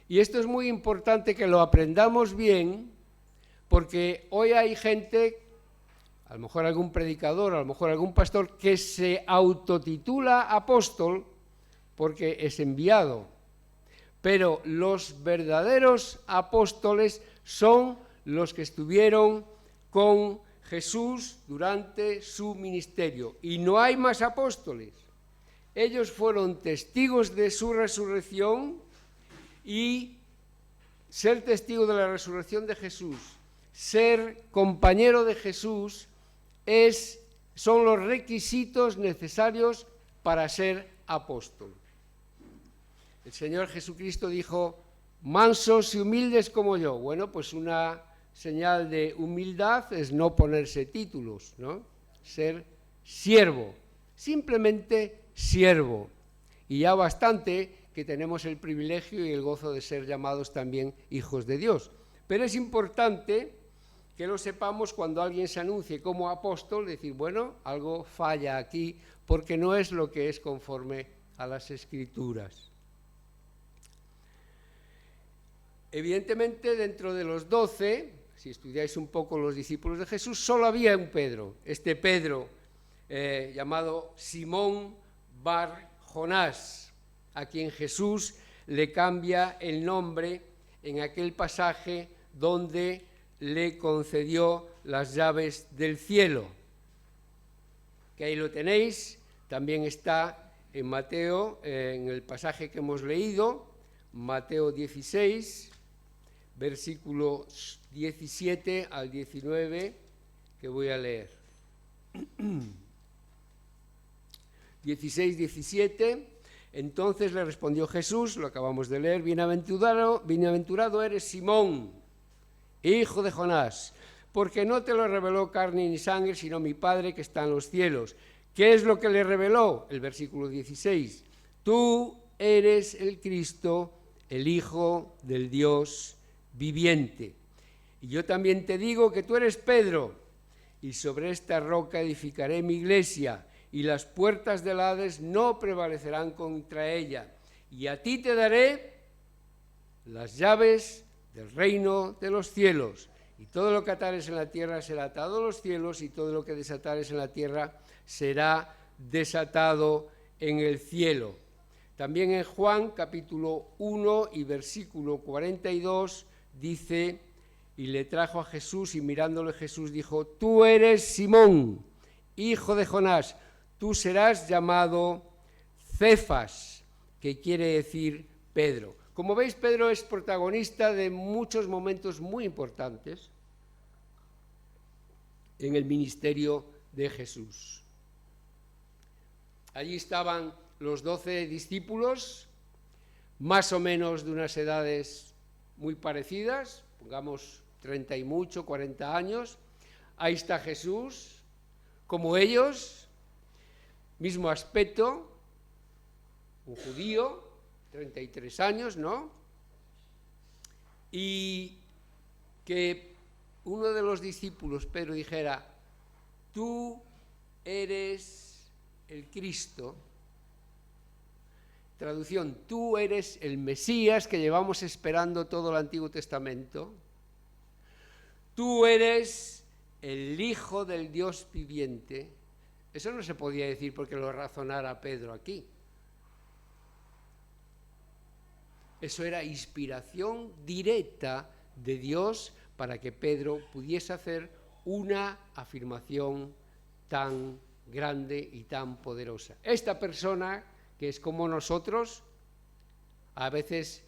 Y esto es muy importante que lo aprendamos bien, porque hoy hay gente, a lo mejor algún predicador, a lo mejor algún pastor, que se autotitula apóstol porque es enviado. Pero los verdaderos apóstoles son los que estuvieron con Jesús durante su ministerio. Y no hay más apóstoles. Ellos fueron testigos de su resurrección, y ser testigo de la resurrección de Jesús, ser compañero de Jesús, son los requisitos necesarios para ser apóstol. El Señor Jesucristo dijo, mansos y humildes como yo. Bueno, pues una señal de humildad es no ponerse títulos, ¿no? Ser siervo, simplemente siervo. Y ya bastante que tenemos el privilegio y el gozo de ser llamados también hijos de Dios. Pero es importante que lo sepamos cuando alguien se anuncie como apóstol, decir, bueno, algo falla aquí, porque no es lo que es conforme a las Escrituras. Evidentemente, dentro de los 12, si estudiáis un poco los discípulos de Jesús, solo había un Pedro, este Pedro llamado Simón Bar Jonás, a quien Jesús le cambia el nombre en aquel pasaje donde le concedió las llaves del cielo. Que ahí lo tenéis, también está en Mateo, en el pasaje que hemos leído, Mateo 16, versículos 17 al 19, que voy a leer. 16, 17, entonces le respondió Jesús, lo acabamos de leer, bienaventurado eres Simón, hijo de Jonás, porque no te lo reveló carne ni sangre, sino mi Padre que está en los cielos. ¿Qué es lo que le reveló? El versículo 16, tú eres el Cristo, el Hijo del Dios viviente. Y yo también te digo que tú eres Pedro, y sobre esta roca edificaré mi iglesia, y las puertas del Hades no prevalecerán contra ella. Y a ti te daré las llaves del reino de los cielos. Y todo lo que atares en la tierra será atado a los cielos, y todo lo que desatares en la tierra será desatado en el cielo. También en Juan capítulo 1 y versículo 42 dice, y le trajo a Jesús, y mirándole Jesús dijo, tú eres Simón, hijo de Jonás, tú serás llamado Cefas, que quiere decir Pedro. Como veis, Pedro es protagonista de muchos momentos muy importantes en el ministerio de Jesús. Allí estaban los 12 discípulos, más o menos de unas edades muy parecidas, pongamos 30 y mucho, 40 años. Ahí está Jesús, como ellos, mismo aspecto, un judío, 33 años, ¿no? Y que uno de los discípulos, Pedro, dijera, tú eres el Cristo. Traducción, tú eres el Mesías que llevamos esperando todo el Antiguo Testamento. Tú eres el Hijo del Dios viviente. Eso no se podía decir porque lo razonara Pedro aquí. Eso era inspiración directa de Dios para que Pedro pudiese hacer una afirmación tan grande y tan poderosa. Esta persona, que es como nosotros, a veces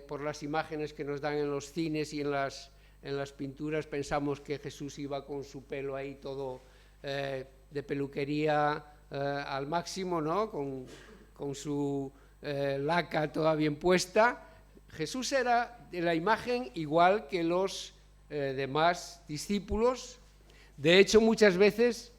por las imágenes que nos dan en los cines y en las pinturas pensamos que Jesús iba con su pelo ahí todo de peluquería al máximo, ¿no? Con su laca toda bien puesta. Jesús era de la imagen igual que los demás discípulos. De hecho, muchas veces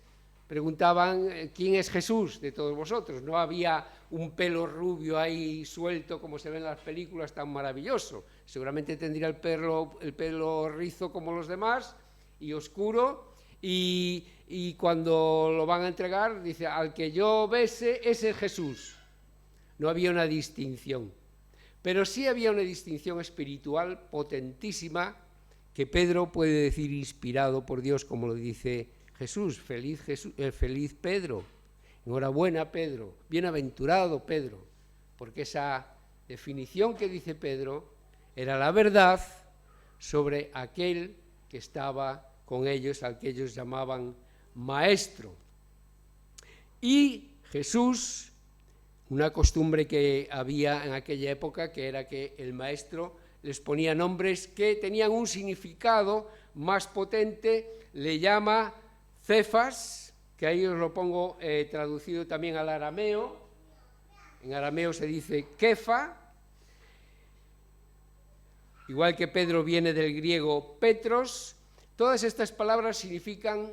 preguntaban ¿quién es Jesús de todos vosotros? No había un pelo rubio ahí suelto como se ve en las películas tan maravilloso. Seguramente tendría el pelo rizo como los demás y oscuro, y cuando lo van a entregar dice al que yo bese ese es Jesús. No había una distinción, pero sí había una distinción espiritual potentísima que Pedro puede decir inspirado por Dios, como lo dice Jesús, feliz Pedro, enhorabuena Pedro, bienaventurado Pedro, porque esa definición que dice Pedro era la verdad sobre aquel que estaba con ellos, al que ellos llamaban maestro. Y Jesús, una costumbre que había en aquella época, que era que el maestro les ponía nombres que tenían un significado más potente, le llama Cefas, que ahí os lo pongo traducido también al arameo. En arameo se dice Kefa, igual que Pedro viene del griego Petros. Todas estas palabras significan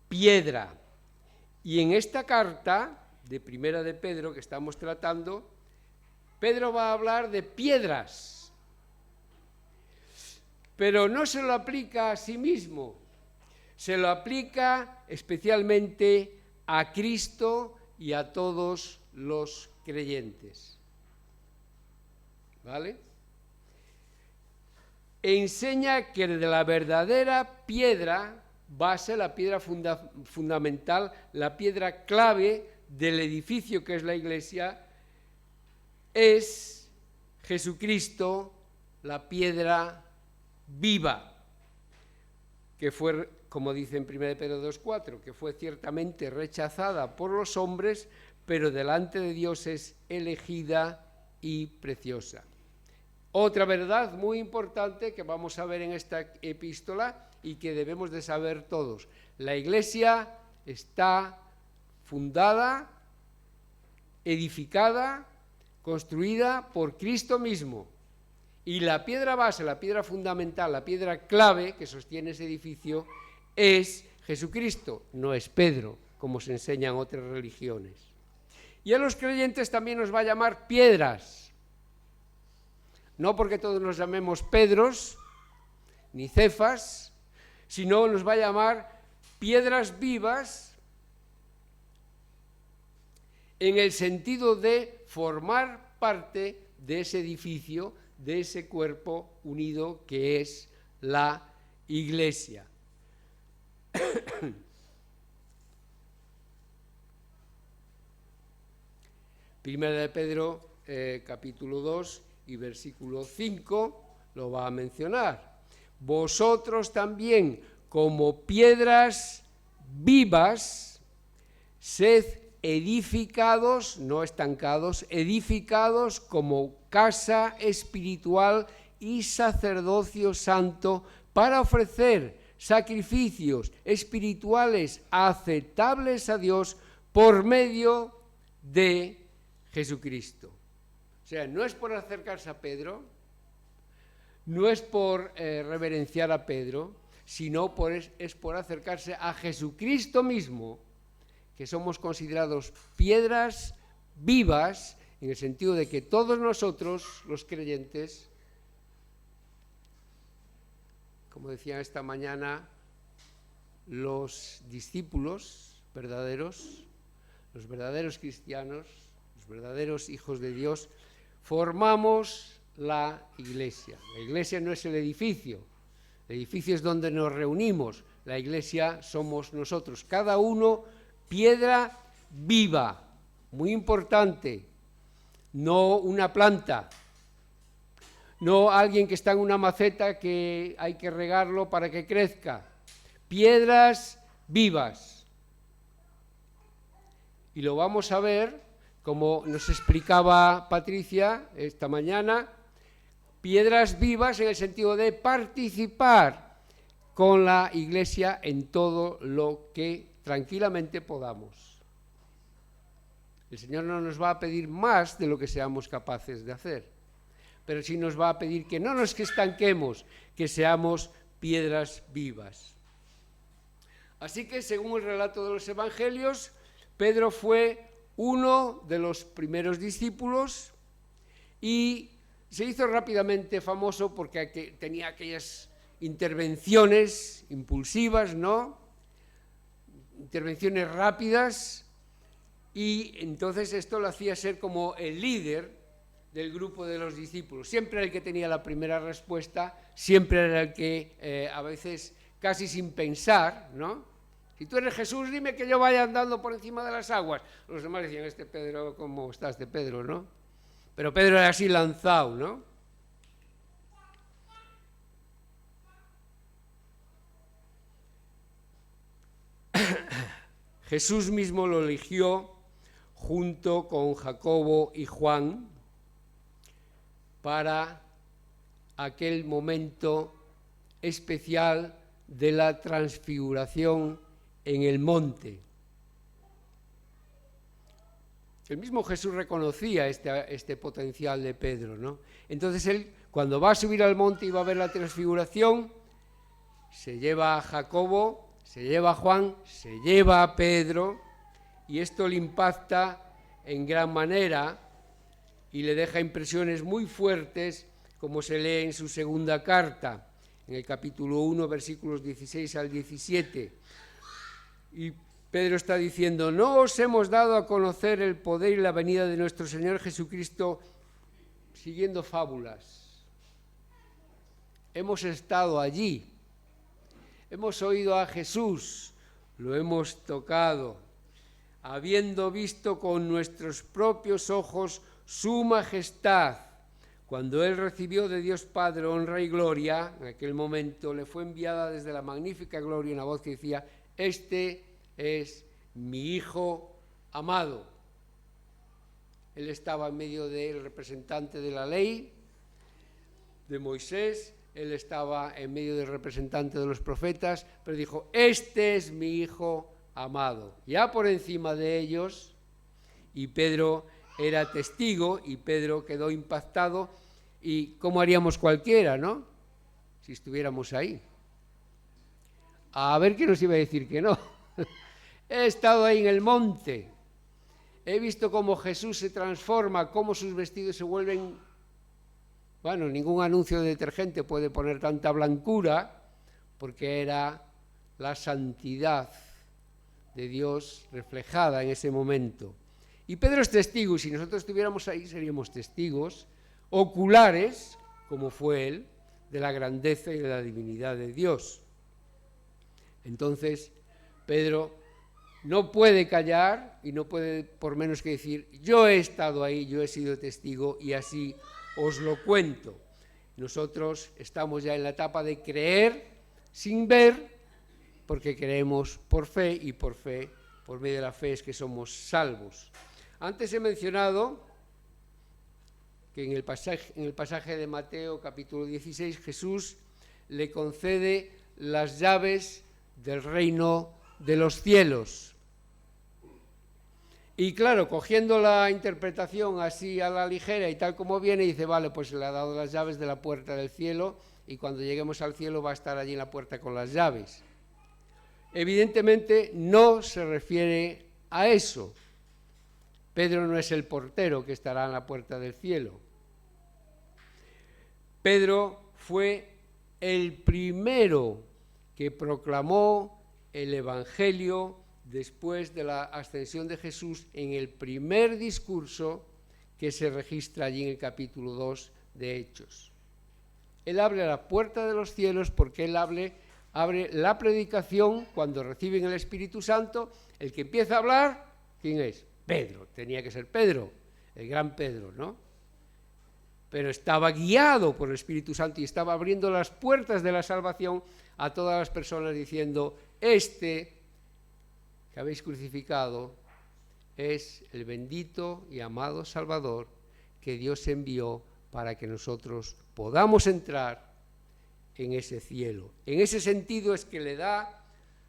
piedra. Y en esta carta de Primera de Pedro que estamos tratando, Pedro va a hablar de piedras, pero no se lo aplica a sí mismo, se lo aplica especialmente a Cristo y a todos los creyentes. ¿Vale? Enseña que de la verdadera piedra base, la piedra fundamental, la piedra clave del edificio que es la Iglesia, es Jesucristo, la piedra viva, que fue, como dice en 1 Pedro 2,4, que fue ciertamente rechazada por los hombres, pero delante de Dios es elegida y preciosa. Otra verdad muy importante que vamos a ver en esta epístola y que debemos de saber todos: la Iglesia está fundada, edificada, construida por Cristo mismo. Y la piedra base, la piedra fundamental, la piedra clave que sostiene ese edificio es Jesucristo, no es Pedro, como se enseña en otras religiones. Y a los creyentes también nos va a llamar piedras. No porque todos nos llamemos Pedros, ni Cefas, sino nos va a llamar piedras vivas en el sentido de formar parte de ese edificio, de ese cuerpo unido que es la Iglesia. Primera de Pedro, capítulo 2 y versículo 5, lo va a mencionar. Vosotros también, como piedras vivas, sed edificados, no estancados, edificados como casa espiritual y sacerdocio santo para ofrecer sacrificios espirituales aceptables a Dios por medio de Jesucristo. O sea, no es por acercarse a Pedro, no es por reverenciar a Pedro, sino es por acercarse a Jesucristo mismo, que somos considerados piedras vivas, en el sentido de que todos nosotros, los creyentes, como decía esta mañana, los discípulos verdaderos, los verdaderos cristianos, los verdaderos hijos de Dios, formamos la Iglesia. La Iglesia no es el edificio es donde nos reunimos, la Iglesia somos nosotros, cada uno piedra viva, muy importante, no una planta, no alguien que está en una maceta que hay que regarlo para que crezca. Piedras vivas. Y lo vamos a ver, como nos explicaba Patricia esta mañana, piedras vivas en el sentido de participar con la Iglesia en todo lo que tranquilamente podamos. El Señor no nos va a pedir más de lo que seamos capaces de hacer, pero sí nos va a pedir que no nos estanquemos, que seamos piedras vivas. Así que, según el relato de los Evangelios, Pedro fue uno de los primeros discípulos y se hizo rápidamente famoso porque tenía aquellas intervenciones impulsivas, ¿no? Intervenciones rápidas, y entonces esto lo hacía ser como el líder del grupo de los discípulos. Siempre era el que tenía la primera respuesta, siempre era el que a veces casi sin pensar, ¿no? Si tú eres Jesús, dime que yo vaya andando por encima de las aguas. Los demás decían, este Pedro, ¿cómo está este Pedro, no? Pero Pedro era así lanzado, ¿no? Jesús mismo lo eligió junto con Jacobo y Juan para aquel momento especial de la transfiguración en el monte. El mismo Jesús reconocía este potencial de Pedro, ¿no? Entonces él, cuando va a subir al monte y va a ver la transfiguración, se lleva a Jacobo, se lleva a Juan, se lleva a Pedro, y esto le impacta en gran manera y le deja impresiones muy fuertes, como se lee en su segunda carta, en el capítulo 1, versículos 16 al 17. Y Pedro está diciendo, no os hemos dado a conocer el poder y la venida de nuestro Señor Jesucristo siguiendo fábulas. Hemos estado allí, hemos oído a Jesús, lo hemos tocado, habiendo visto con nuestros propios ojos su majestad. Cuando él recibió de Dios Padre honra y gloria, en aquel momento le fue enviada desde la magnífica gloria una voz que decía, este es mi Hijo amado. Él estaba en medio del representante de la ley, de Moisés, él estaba en medio del representante de los profetas, pero dijo, este es mi Hijo amado. Ya por encima de ellos, y Pedro era testigo, y Pedro quedó impactado, y ¿cómo haríamos cualquiera, no? Si estuviéramos ahí. A ver qué nos iba a decir que no. He estado ahí en el monte, he visto cómo Jesús se transforma, cómo sus vestidos se vuelven, bueno, ningún anuncio de detergente puede poner tanta blancura, porque era la santidad de Dios reflejada en ese momento. Y Pedro es testigo, y si nosotros estuviéramos ahí seríamos testigos oculares, como fue él, de la grandeza y de la divinidad de Dios. Entonces, Pedro no puede callar y no puede por menos que decir, yo he estado ahí, yo he sido testigo y así os lo cuento. Nosotros estamos ya en la etapa de creer sin ver, porque creemos por fe y por fe, por medio de la fe es que somos salvos. Antes he mencionado que en el pasaje de Mateo capítulo 16 Jesús le concede las llaves del reino de los cielos. Y claro, cogiendo la interpretación así a la ligera y tal como viene, dice, vale, pues le ha dado las llaves de la puerta del cielo y cuando lleguemos al cielo va a estar allí en la puerta con las llaves. Evidentemente no se refiere a eso. Pedro no es el portero que estará en la puerta del cielo. Pedro fue el primero que proclamó el Evangelio después de la ascensión de Jesús en el primer discurso que se registra allí en el capítulo 2 de Hechos. Él abre la puerta de los cielos porque él abre la predicación cuando reciben el Espíritu Santo. El que empieza a hablar, ¿quién es? Pedro, tenía que ser Pedro, el gran Pedro, ¿no? pero estaba guiado por el Espíritu Santo y estaba abriendo las puertas de la salvación a todas las personas diciendo, este que habéis crucificado es el bendito y amado Salvador que Dios envió para que nosotros podamos entrar en ese cielo. En ese sentido es que le da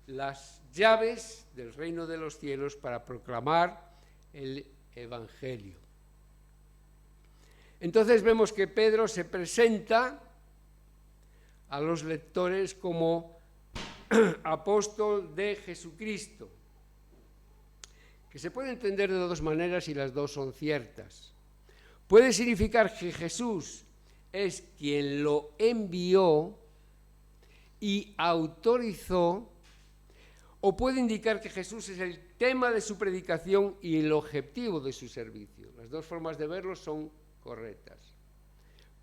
las llaves del reino de los cielos para proclamar el Evangelio. Entonces vemos que Pedro se presenta a los lectores como apóstol de Jesucristo, que se puede entender de dos maneras y las dos son ciertas. Puede significar que Jesús es quien lo envió y autorizó, o puede indicar que Jesús es el tema de su predicación y el objetivo de su servicio. Las dos formas de verlo son correctas.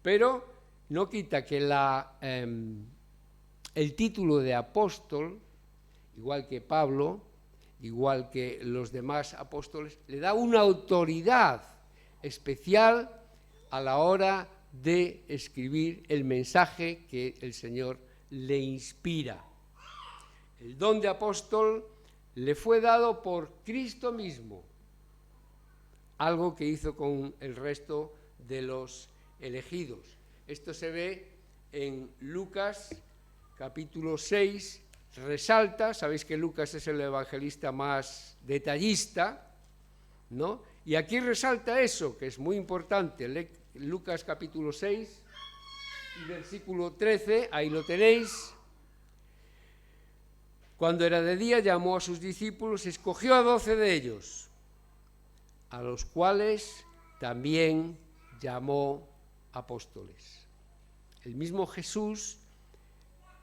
Pero no quita que el título de apóstol, igual que Pablo, igual que los demás apóstoles, le da una autoridad especial a la hora de escribir el mensaje que el Señor le inspira. El don de apóstol le fue dado por Cristo mismo, algo que hizo con el resto de los elegidos. Esto se ve en Lucas capítulo 6, resalta, sabéis que Lucas es el evangelista más detallista, ¿no? Y aquí resalta eso, que es muy importante. Lucas capítulo 6 y versículo 13, ahí lo tenéis. Cuando era de día, llamó a sus discípulos, escogió a 12 de ellos, a los cuales también llamó apóstoles. El mismo Jesús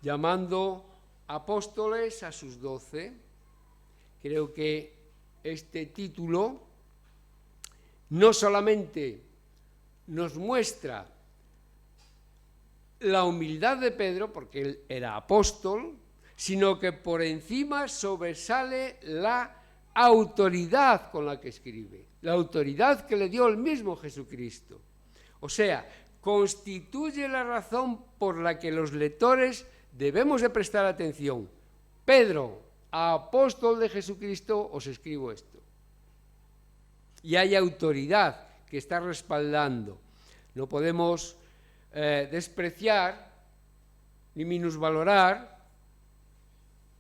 llamando apóstoles a sus 12. Creo que este título no solamente nos muestra la humildad de Pedro, porque él era apóstol, sino que por encima sobresale la autoridad con la que escribe, la autoridad que le dio el mismo Jesucristo. O sea, constituye la razón por la que los lectores debemos de prestar atención. Pedro, apóstol de Jesucristo, os escribo esto. Y hay autoridad que está respaldando. No podemos despreciar ni minusvalorar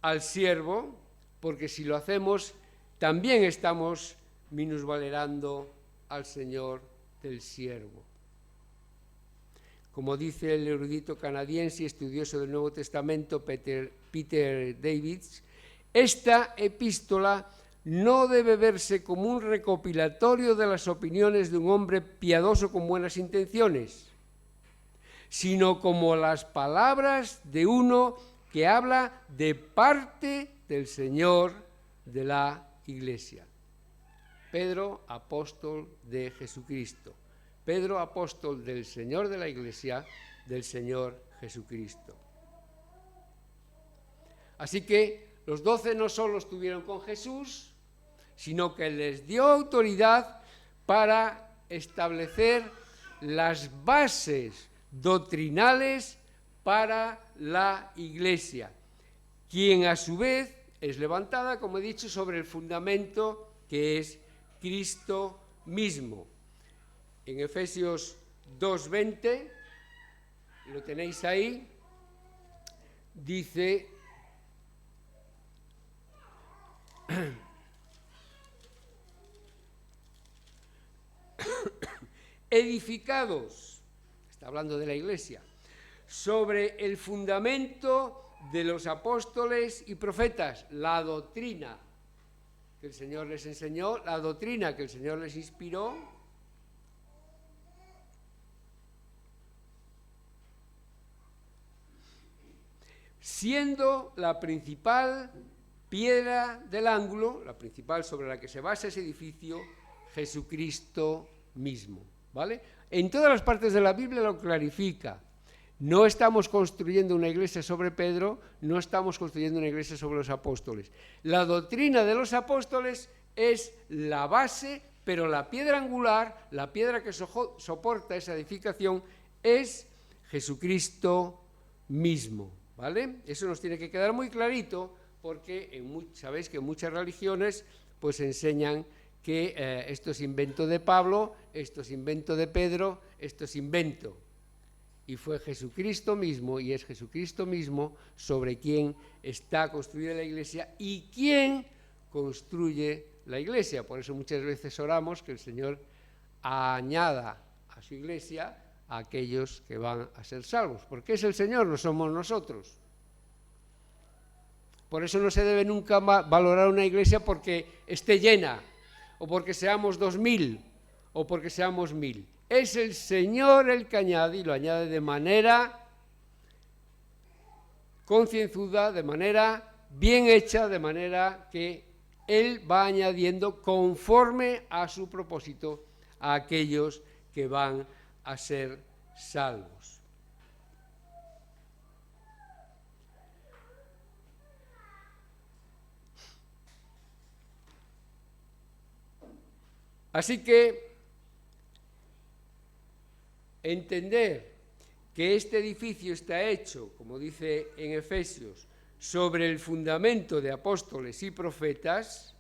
al siervo, porque si lo hacemos, también estamos minusvalorando al Señor del siervo. Como dice el erudito canadiense y estudioso del Nuevo Testamento Peter Davids, esta epístola no debe verse como un recopilatorio de las opiniones de un hombre piadoso con buenas intenciones, sino como las palabras de uno que habla de parte del Señor de la Iglesia. Pedro, apóstol de Jesucristo. Pedro, apóstol del Señor de la Iglesia, del Señor Jesucristo. Así que los 12 no solo estuvieron con Jesús, sino que les dio autoridad para establecer las bases doctrinales para la Iglesia, quien a su vez es levantada, como he dicho, sobre el fundamento que es Cristo mismo. En Efesios 2:20, lo tenéis ahí, dice: edificados, está hablando de la Iglesia, sobre el fundamento de los apóstoles y profetas, la doctrina que el Señor les enseñó, la doctrina que el Señor les inspiró, siendo la principal piedra del ángulo, la principal sobre la que se basa ese edificio, Jesucristo mismo, ¿vale? En todas las partes de la Biblia lo clarifica. No estamos construyendo una iglesia sobre Pedro, no estamos construyendo una iglesia sobre los apóstoles. La doctrina de los apóstoles es la base pero la piedra angular, la piedra que soporta esa edificación, es Jesucristo mismo, ¿vale? Eso nos tiene que quedar muy clarito, porque sabéis que en muchas religiones pues enseñan que esto es invento de Pablo, esto es invento de Pedro, esto es invento. Y fue Jesucristo mismo, y es Jesucristo mismo sobre quien está construida la Iglesia y quien construye la Iglesia. Por eso muchas veces oramos que el Señor añada a su Iglesia a aquellos que van a ser salvos, porque es el Señor, no somos nosotros. Por eso no se debe nunca valorar una iglesia porque esté llena, o porque seamos 2000, o porque seamos 1000. Es el Señor el que añade, y lo añade de manera concienzuda, de manera bien hecha, de manera que Él va añadiendo conforme a su propósito a aquellos que van a ser salvos. Así que entender que este edificio está hecho, como dice en Efesios, sobre el fundamento de apóstoles y profetas.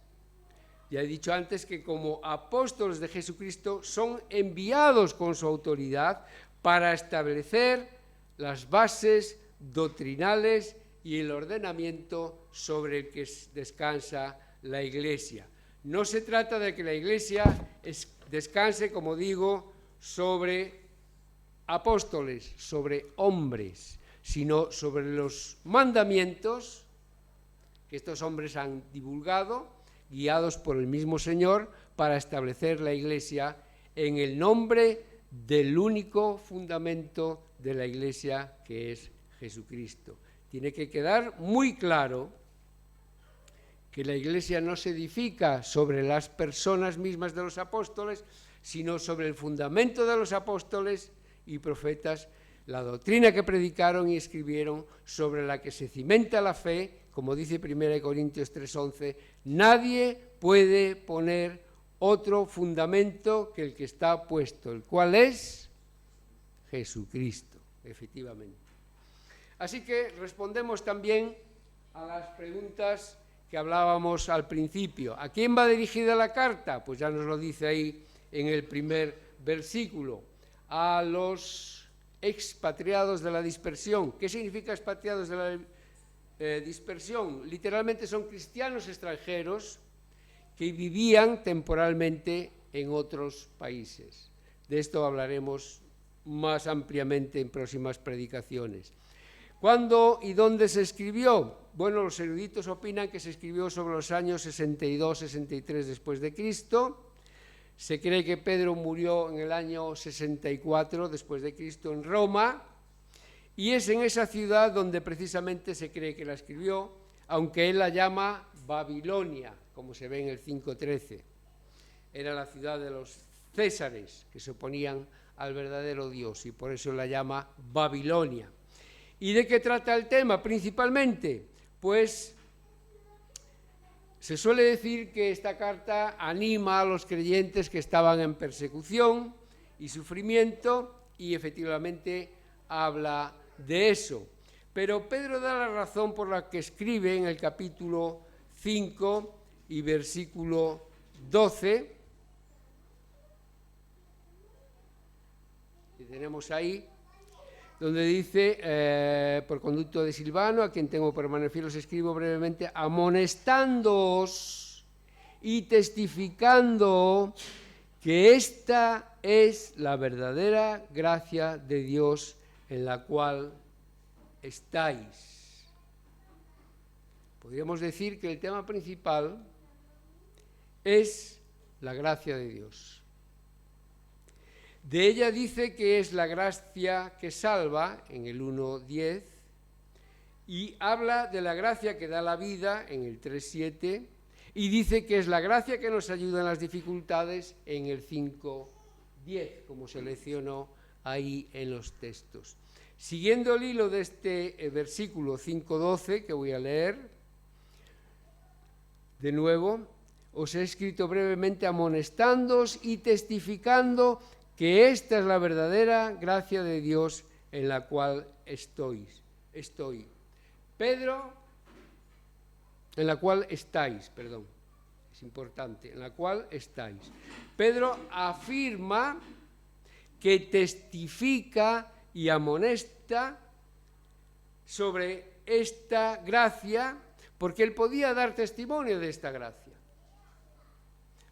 Ya he dicho antes que como apóstoles de Jesucristo son enviados con su autoridad para establecer las bases doctrinales y el ordenamiento sobre el que descansa la Iglesia. No se trata de que la Iglesia descanse, como digo, sobre apóstoles, sobre hombres, sino sobre los mandamientos que estos hombres han divulgado, guiados por el mismo Señor, para establecer la Iglesia en el nombre del único fundamento de la Iglesia, que es Jesucristo. Tiene que quedar muy claro que la Iglesia no se edifica sobre las personas mismas de los apóstoles, sino sobre el fundamento de los apóstoles y profetas, la doctrina que predicaron y escribieron, sobre la que se cimenta la fe, como dice 1 Corintios 3:11, nadie puede poner otro fundamento que el que está puesto, el cual es Jesucristo, efectivamente. Así que respondemos también a las preguntas que hablábamos al principio. ¿A quién va dirigida la carta? Pues ya nos lo dice ahí en el primer versículo. A los expatriados de la dispersión. ¿Qué significa expatriados de la dispersión? Literalmente son cristianos extranjeros que vivían temporalmente en otros países. De esto hablaremos más ampliamente en próximas predicaciones. ¿Cuándo y dónde se escribió? Bueno, los eruditos opinan que se escribió sobre los años 62-63 después de Cristo. Se cree que Pedro murió en el año 64 después de Cristo en Roma, y es en esa ciudad donde precisamente se cree que la escribió, aunque él la llama Babilonia, como se ve en el 5:13. Era la ciudad de los césares, que se oponían al verdadero Dios, y por eso la llama Babilonia. ¿Y de qué trata el tema principalmente? Pues se suele decir que esta carta anima a los creyentes que estaban en persecución y sufrimiento, y efectivamente habla de eso. Pero Pedro da la razón por la que escribe en el capítulo 5 y versículo 12, que tenemos ahí, donde dice, por conducto de Silvano, a quien tengo por hermano fiel, os escribo brevemente, amonestándoos y testificando que esta es la verdadera gracia de Dios en la cual estáis. Podríamos decir que el tema principal es la gracia de Dios. De ella dice que es la gracia que salva, en el 1:10, y habla de la gracia que da la vida, en el 3:7, y dice que es la gracia que nos ayuda en las dificultades, en el 5:10, como seleccionó ahí en los textos. Siguiendo el hilo de este versículo 5:12, que voy a leer de nuevo, os he escrito brevemente amonestándoos y testificando que esta es la verdadera gracia de Dios en la cual estoy. Pedro, en la cual estáis, perdón, es importante, en la cual estáis. Pedro afirma que testifica y amonesta sobre esta gracia, porque él podía dar testimonio de esta gracia.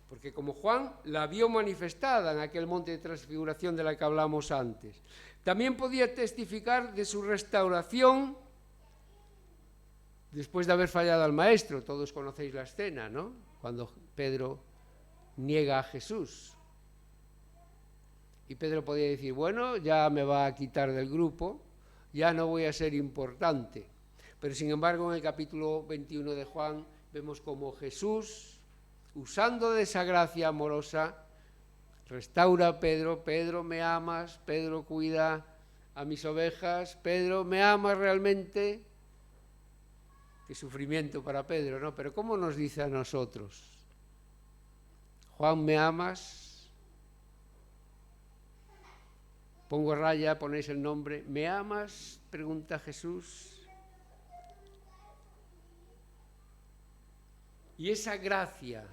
Porque como Juan la vio manifestada en aquel monte de transfiguración de la que hablamos antes, también podía testificar de su restauración después de haber fallado al maestro. Todos conocéis la escena, ¿no? Cuando Pedro niega a Jesús. Y Pedro podía decir, bueno, ya me va a quitar del grupo, ya no voy a ser importante. Pero sin embargo, en el capítulo 21 de Juan, vemos como Jesús, usando de esa gracia amorosa, restaura a Pedro. Pedro, ¿me amas? Pedro, cuida a mis ovejas. Pedro, ¿me amas realmente? Qué sufrimiento para Pedro, ¿no? Pero ¿cómo nos dice a nosotros? Juan, ¿me amas? Pongo raya, ponéis el nombre. ¿Me amas? Pregunta Jesús. Y esa gracia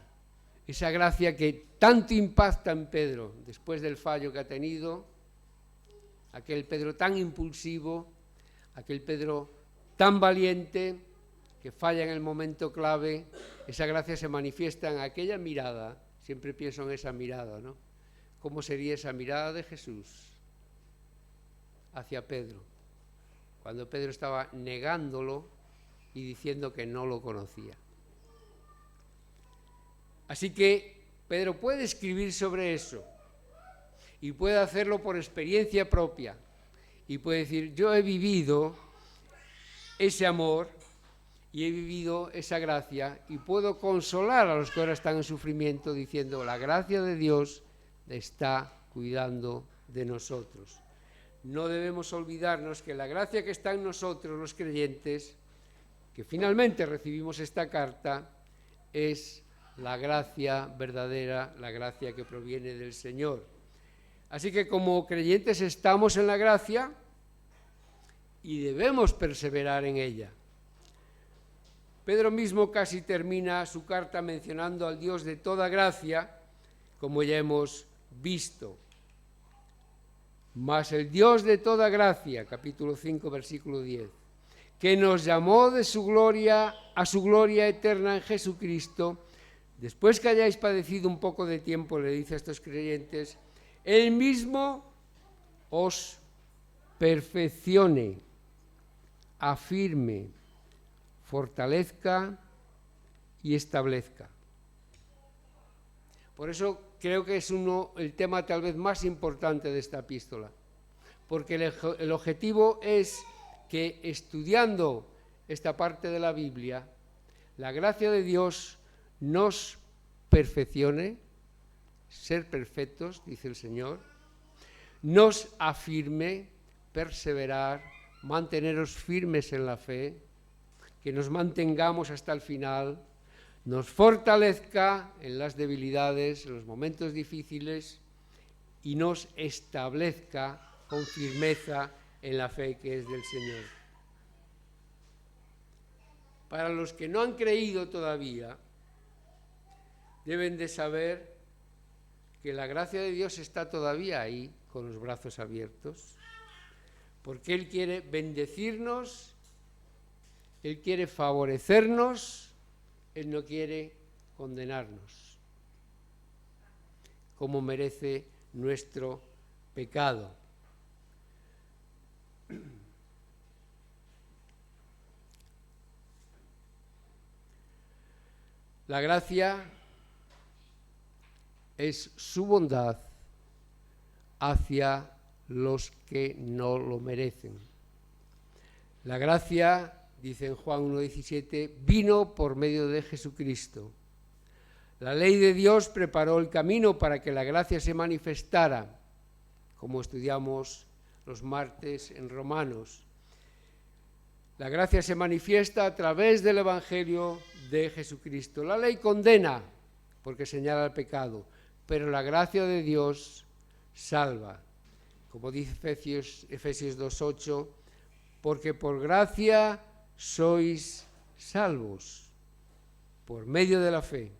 que tanto impacta en Pedro después del fallo que ha tenido, aquel Pedro tan impulsivo, aquel Pedro tan valiente que falla en el momento clave, esa gracia se manifiesta en aquella mirada. Siempre pienso en esa mirada, ¿no? ¿Cómo sería esa mirada de Jesús hacia Pedro, cuando Pedro estaba negándolo y diciendo que no lo conocía? Así que Pedro puede escribir sobre eso y puede hacerlo por experiencia propia y puede decir, yo he vivido ese amor y he vivido esa gracia y puedo consolar a los que ahora están en sufrimiento diciendo, la gracia de Dios está cuidando de nosotros. No debemos olvidarnos que la gracia que está en nosotros, los creyentes, que finalmente recibimos esta carta, es la gracia verdadera, la gracia que proviene del Señor. Así que como creyentes estamos en la gracia y debemos perseverar en ella. Pedro mismo casi termina su carta mencionando al Dios de toda gracia, como ya hemos visto. Mas el Dios de toda gracia, capítulo 5, versículo 10, que nos llamó de su gloria a su gloria eterna en Jesucristo, después que hayáis padecido un poco de tiempo, le dice a estos creyentes, Él mismo os perfeccione, afirme, fortalezca y establezca. Por eso creo que es el tema tal vez más importante de esta epístola, porque el objetivo es que estudiando esta parte de la Biblia, la gracia de Dios nos perfeccione, ser perfectos, dice el Señor, nos afirme, perseverar, manteneros firmes en la fe, que nos mantengamos hasta el final, nos fortalezca en las debilidades, en los momentos difíciles y nos establezca con firmeza en la fe que es del Señor. Para los que no han creído todavía, deben de saber que la gracia de Dios está todavía ahí, con los brazos abiertos, porque Él quiere bendecirnos, Él quiere favorecernos, Él no quiere condenarnos, como merece nuestro pecado. La gracia es su bondad hacia los que no lo merecen. La gracia, dice en Juan 1:17, vino por medio de Jesucristo. La ley de Dios preparó el camino para que la gracia se manifestara, como estudiamos los martes en Romanos. La gracia se manifiesta a través del Evangelio de Jesucristo. La ley condena, porque señala el pecado, pero la gracia de Dios salva. Como dice Efesios 2:8, porque por gracia sois salvos, por medio de la fe.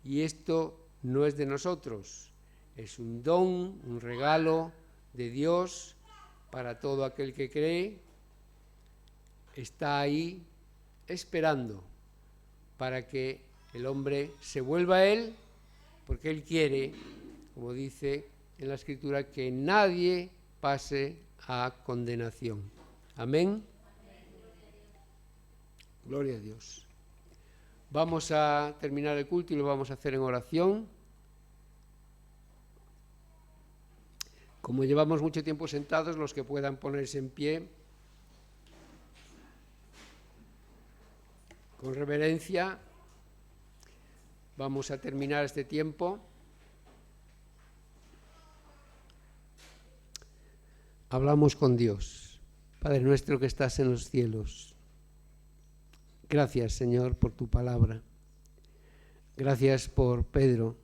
Y esto no es de nosotros, es un don, un regalo de Dios para todo aquel que cree. Está ahí esperando para que el hombre se vuelva a Él, porque Él quiere, como dice en la Escritura, que nadie pase a condenación. Amén. Gloria a Dios. Vamos a terminar el culto y lo vamos a hacer en oración. Como llevamos mucho tiempo sentados, los que puedan ponerse en pie, con reverencia, vamos a terminar este tiempo. Hablamos con Dios. Padre nuestro que estás en los cielos, gracias, Señor, por tu palabra. Gracias por Pedro,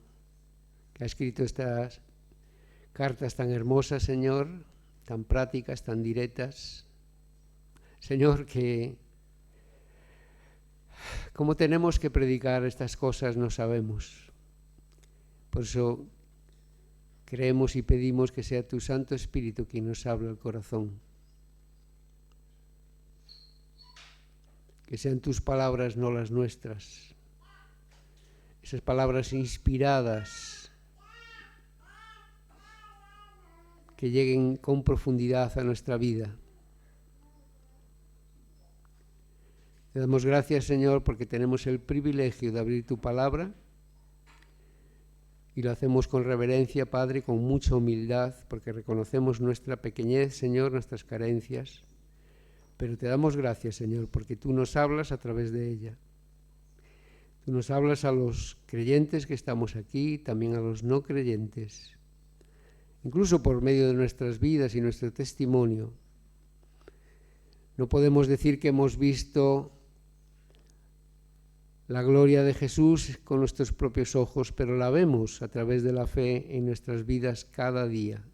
que ha escrito estas cartas tan hermosas, Señor, tan prácticas, tan directas. Señor, que cómo tenemos que predicar estas cosas no sabemos. Por eso creemos y pedimos que sea tu Santo Espíritu quien nos hable al corazón. Que sean tus palabras, no las nuestras. Esas palabras inspiradas que lleguen con profundidad a nuestra vida. Te damos gracias, Señor, porque tenemos el privilegio de abrir tu palabra y lo hacemos con reverencia, Padre, con mucha humildad, porque reconocemos nuestra pequeñez, Señor, nuestras carencias, pero te damos gracias, Señor, porque tú nos hablas a través de ella. Tú nos hablas a los creyentes que estamos aquí, también a los no creyentes, incluso por medio de nuestras vidas y nuestro testimonio. No podemos decir que hemos visto la gloria de Jesús con nuestros propios ojos, pero la vemos a través de la fe en nuestras vidas cada día,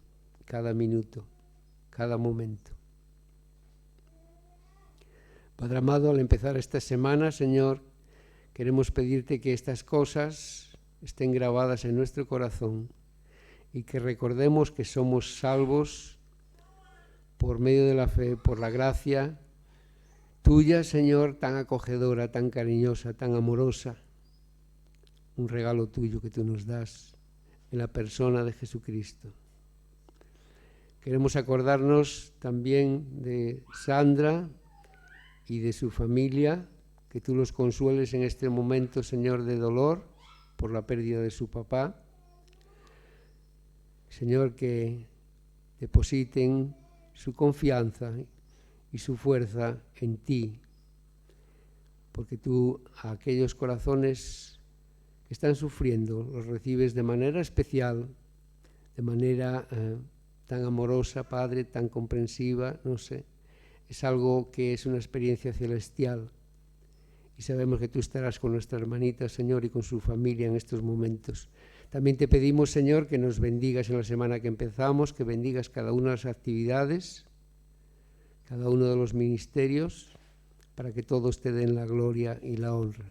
cada minuto, cada momento. Padre amado, al empezar esta semana, Señor, queremos pedirte que estas cosas estén grabadas en nuestro corazón y que recordemos que somos salvos por medio de la fe, por la gracia tuya, Señor, tan acogedora, tan cariñosa, tan amorosa. Un regalo tuyo que tú nos das en la persona de Jesucristo. Queremos acordarnos también de Sandra y de su familia, que tú los consueles en este momento, Señor, de dolor por la pérdida de su papá. Señor, que depositen su confianza y su fuerza en ti, porque tú a aquellos corazones que están sufriendo los recibes de manera especial, de manera tan amorosa, Padre, tan comprensiva, no sé, es algo que es una experiencia celestial y sabemos que tú estarás con nuestra hermanita, Señor, y con su familia en estos momentos. También te pedimos, Señor, que nos bendigas en la semana que empezamos, que bendigas cada una de las actividades, cada uno de los ministerios, para que todos te den la gloria y la honra.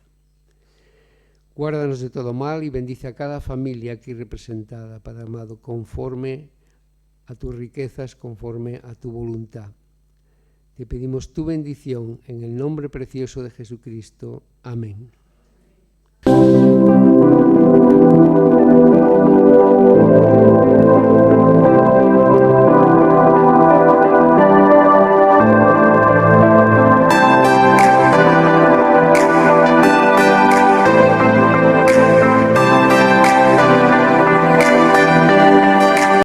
Guárdanos de todo mal y bendice a cada familia aquí representada, Padre amado, conforme a tus riquezas, conforme a tu voluntad. Te pedimos tu bendición en el nombre precioso de Jesucristo. Amén.